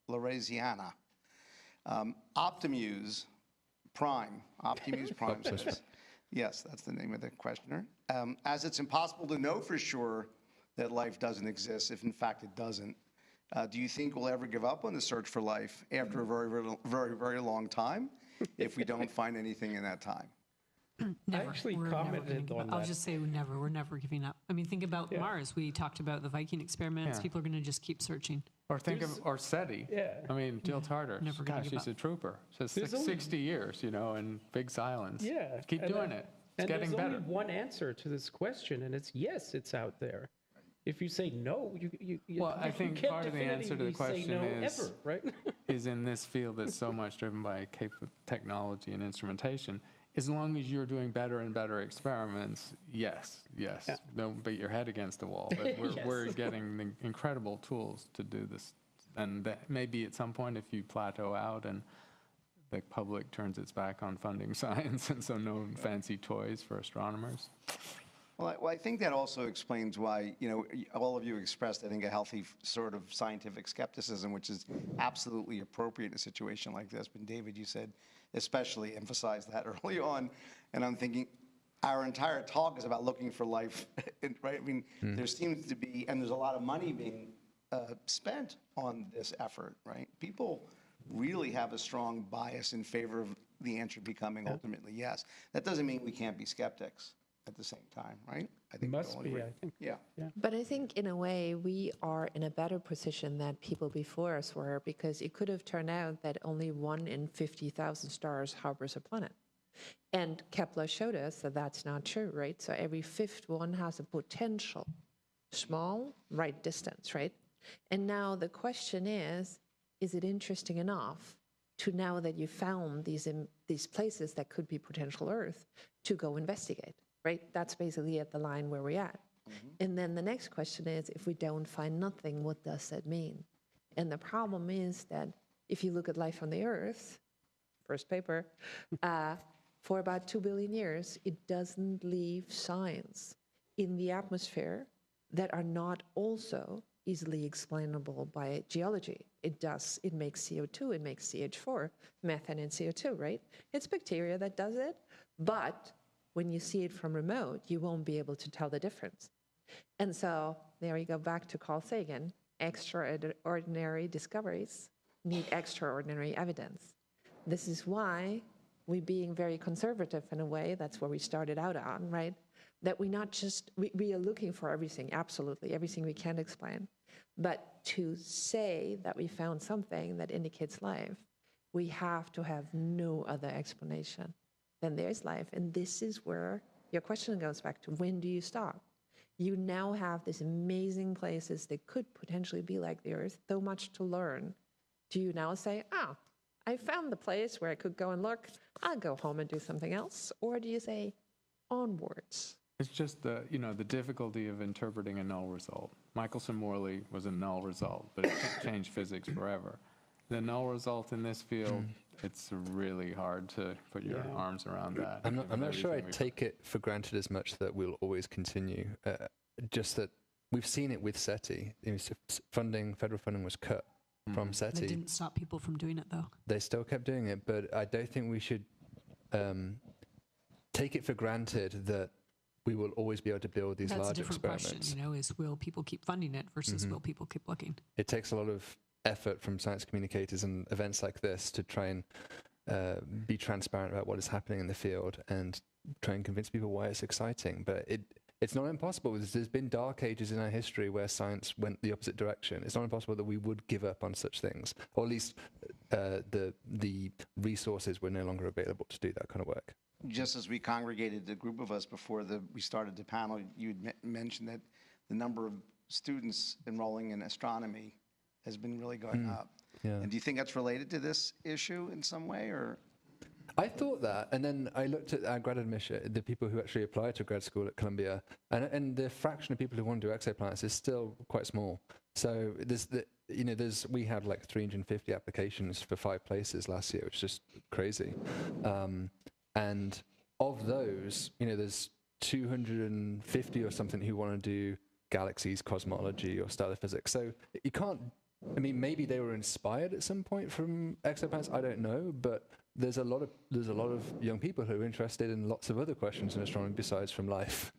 Louisiana. Optimuse Prime says, yes, that's the name of the questioner. As it's impossible to know for sure that life doesn't exist, if in fact it doesn't, do you think we'll ever give up on the search for life after a very, very, very, very long time if we don't find anything in that time? Never. I actually We're never gonna commented give on up. that. I'll just say we're never giving up. I mean, think about Mars. We talked about the Viking experiments. Yeah. People are going to just keep searching. Or think of SETI. Yeah. I mean, Jill Tarter. Never gonna Gosh, give she's a up. trooper. She's There's only- 60 years, you know, in big silence. Yeah. Keep and doing then- it. It's and getting there's better. only one answer to this question, and it's yes, it's out there. If you say no, you Well, I think can't part of the answer to the definitively say question no is- ever, right? is in this field that's so much driven by technology and instrumentation. As long as you're doing better and better experiments, yes. Don't beat your head against the wall. But we're getting the incredible tools to do this. And that maybe at some point, if you plateau out and the public turns its back on funding science, and so no fancy toys for astronomers. Well, I think that also explains why, you know, all of you expressed, I think, a healthy sort of scientific skepticism, which is absolutely appropriate in a situation like this. But David, you said, especially emphasized that early on. And I'm thinking, our entire talk is about looking for life, right? I mean, there seems to be, and there's a lot of money being spent on this effort, right? People really have a strong bias in favor of the answer becoming ultimately yes. That doesn't mean we can't be skeptics at the same time, right? I think we Must all be, agree. I think. Yeah. But I think in a way we are in a better position than people before us were, because it could have turned out that only 1 in 50,000 stars harbors a planet. And Kepler showed us that that's not true, right? So every fifth one has a potential small right distance, right? And now the question is it interesting enough to, now that you found these places that could be potential Earth, to go investigate, right? That's basically at the line where we're at. And then the next question is, if we don't find nothing, what does that mean? And the problem is that if you look at life on the Earth, first paper, for about 2 billion years, it doesn't leave signs in the atmosphere that are not also easily explainable by geology. It does. It makes CO2, it makes CH4, methane and CO2, right? It's bacteria that does it, but when you see it from remote, you won't be able to tell the difference. And so there we go back to Carl Sagan. Extraordinary discoveries need extraordinary evidence. This is why we, being very conservative in a way, that's where we started out on, right? That we not just, we are looking for everything, absolutely, everything we can explain. But to say that we found something that indicates life, we have to have no other explanation than there's life. And this is where your question goes back to, when do you stop? You now have these amazing places that could potentially be like the Earth, so much to learn. Do you now say, I found the place where I could go and look, I'll go home and do something else? Or do you say, onwards? It's just the difficulty of interpreting a null result. Michelson-Morley was a null result, but it can't change physics forever. The null result in this field, it's really hard to put your arms around that. I'm not sure I take it for granted as much that we'll always continue. Just that we've seen it with SETI. Federal funding was cut from SETI. That didn't stop people from doing it, though. They still kept doing it, but I don't think we should take it for granted that we will always be able to build these That's a large different experiments. question, is will people keep funding it versus will people keep looking? It takes a lot of effort from science communicators and events like this to try and be transparent about what is happening in the field and try and convince people why it's exciting. But it's not impossible. There's been dark ages in our history where science went the opposite direction. It's not impossible that we would give up on such things, or at least the resources were no longer available to do that kind of work. Just as we congregated, the group of us, before we started the panel, you had mentioned that the number of students enrolling in astronomy has been really going up. Yeah. And do you think that's related to this issue in some way, or? I thought that, and then I looked at our grad admission, the people who actually apply to grad school at Columbia, and the fraction of people who want to do exoplanets is still quite small. So we had like 350 applications for 5 places last year, which is just crazy. And of those, there's 250 or something who want to do galaxies, cosmology, or stellar physics. So you can't I mean, maybe they were inspired at some point from exoplanets. I don't know, but there's a lot of young people who are interested in lots of other questions in astronomy besides from life.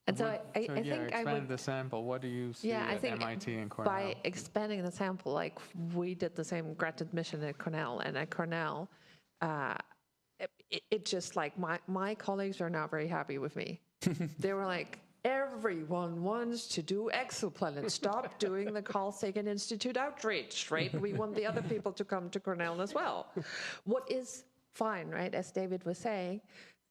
And so I So think I expand would. the sample. What do you see Yeah, I at think MIT and Cornell? by expanding the sample, like we did the same granted mission at Cornell, and at Cornell, it just like my colleagues are not very happy with me. They were like, everyone wants to do exoplanets. Stop doing the Carl Sagan Institute outreach, right? We want the other people to come to Cornell as well. What is fine, right? As David was saying,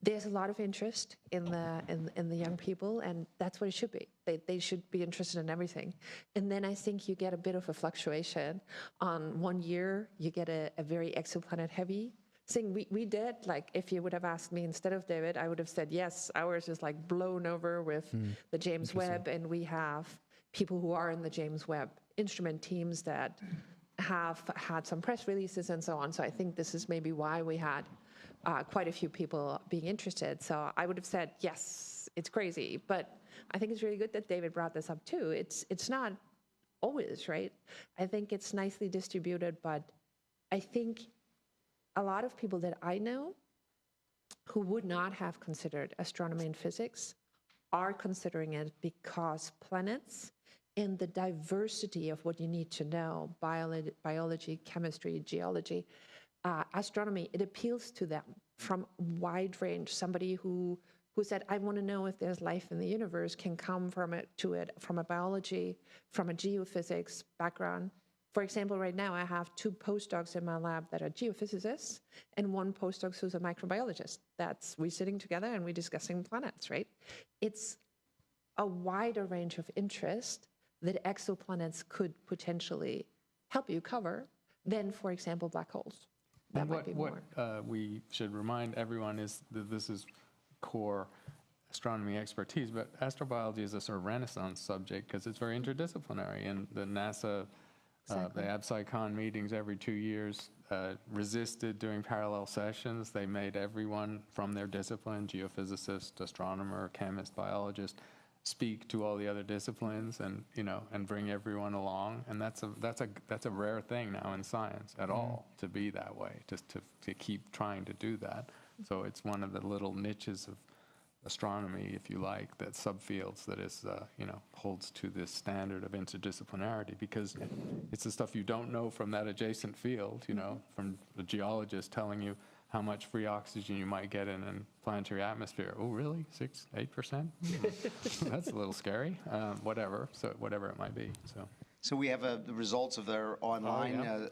there's a lot of interest in the young people, and that's what it should be. They should be interested in everything. And then I think you get a bit of a fluctuation. On 1 year, you get a very exoplanet heavy thing. We did, like, if you would have asked me instead of David, I would have said, yes, ours is like blown over with the James Webb, and we have people who are in the James Webb instrument teams that have had some press releases and so on. So I think this is maybe why we had quite a few people being interested. So I would have said, yes, it's crazy. But I think it's really good that David brought this up too. It's not always, right? I think it's nicely distributed, but I think a lot of people that I know who would not have considered astronomy and physics are considering it because planets and the diversity of what you need to know, biology, chemistry, geology, astronomy, it appeals to them from wide range. Somebody who said, I want to know if there's life in the universe can come from it from a biology, from a geophysics background. For example, right now I have 2 postdocs in my lab that are geophysicists and 1 postdoc who's a microbiologist. We're sitting together and we're discussing planets, right? It's a wider range of interest that exoplanets could potentially help you cover than, for example, black holes. That And might be more. what we should remind everyone is that this is core astronomy expertise, but astrobiology is a sort of renaissance subject because it's very interdisciplinary, and the NASA, the AbSciCon meetings every 2 years resisted doing parallel sessions. They made everyone from their discipline, geophysicist, astronomer, chemist, biologist, speak to all the other disciplines, and and bring everyone along. And that's a rare thing now in science at all, to be that way, just to keep trying to do that. So it's one of the little niches of astronomy, if you like, that subfields that is holds to this standard of interdisciplinarity, because it's the stuff you don't know from that adjacent field, from the geologist telling you how much free oxygen you might get in a planetary atmosphere. Oh, really? 6-8%? That's a little scary. Whatever it might be. So we have the results of their online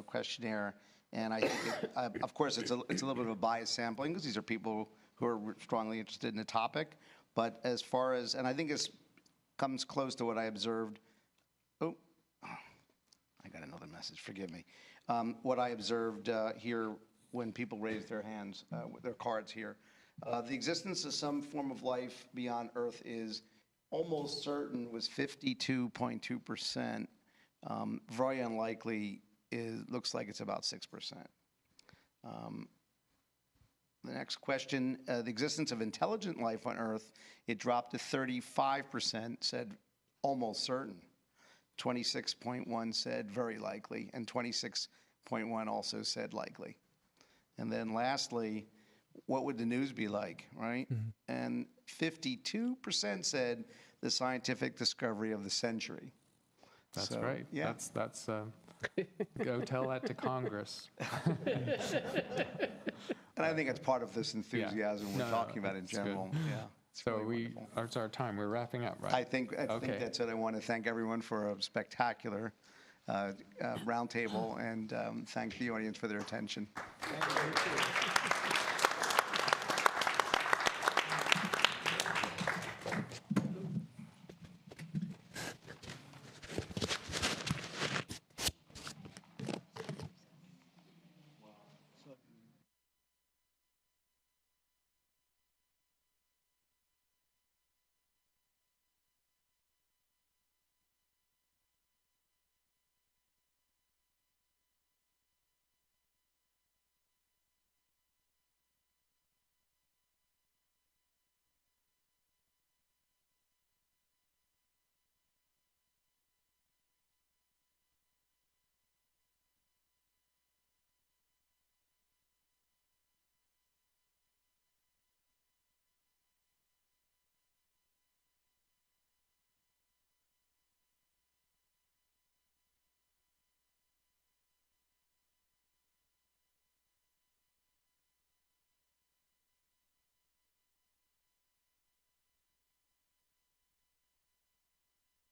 questionnaire, and I think, of course, it's a little bit of a biased sampling because these are people who are strongly interested in the topic. But as far as, and I think it comes close to what I observed. Oh, I got another message. Forgive me. What I observed here when people raised their hands with their cards here. The existence of some form of life beyond Earth is almost certain, was 52.2%. Very unlikely looks like it's about 6%. The next question, the existence of intelligent life on Earth, it dropped to 35%, said almost certain. 26.1 said very likely, and 26.1 also said likely. And then lastly, what would the news be like, right? And 52% said the scientific discovery of the century. that's great. Yeah. That's go tell that to Congress. And I think it's part of this enthusiasm we're talking about in general. Good. Yeah. So it's our time. We're wrapping up, right? I think that's it. I want to thank everyone for a spectacular roundtable, and thank the audience for their attention. Thank you.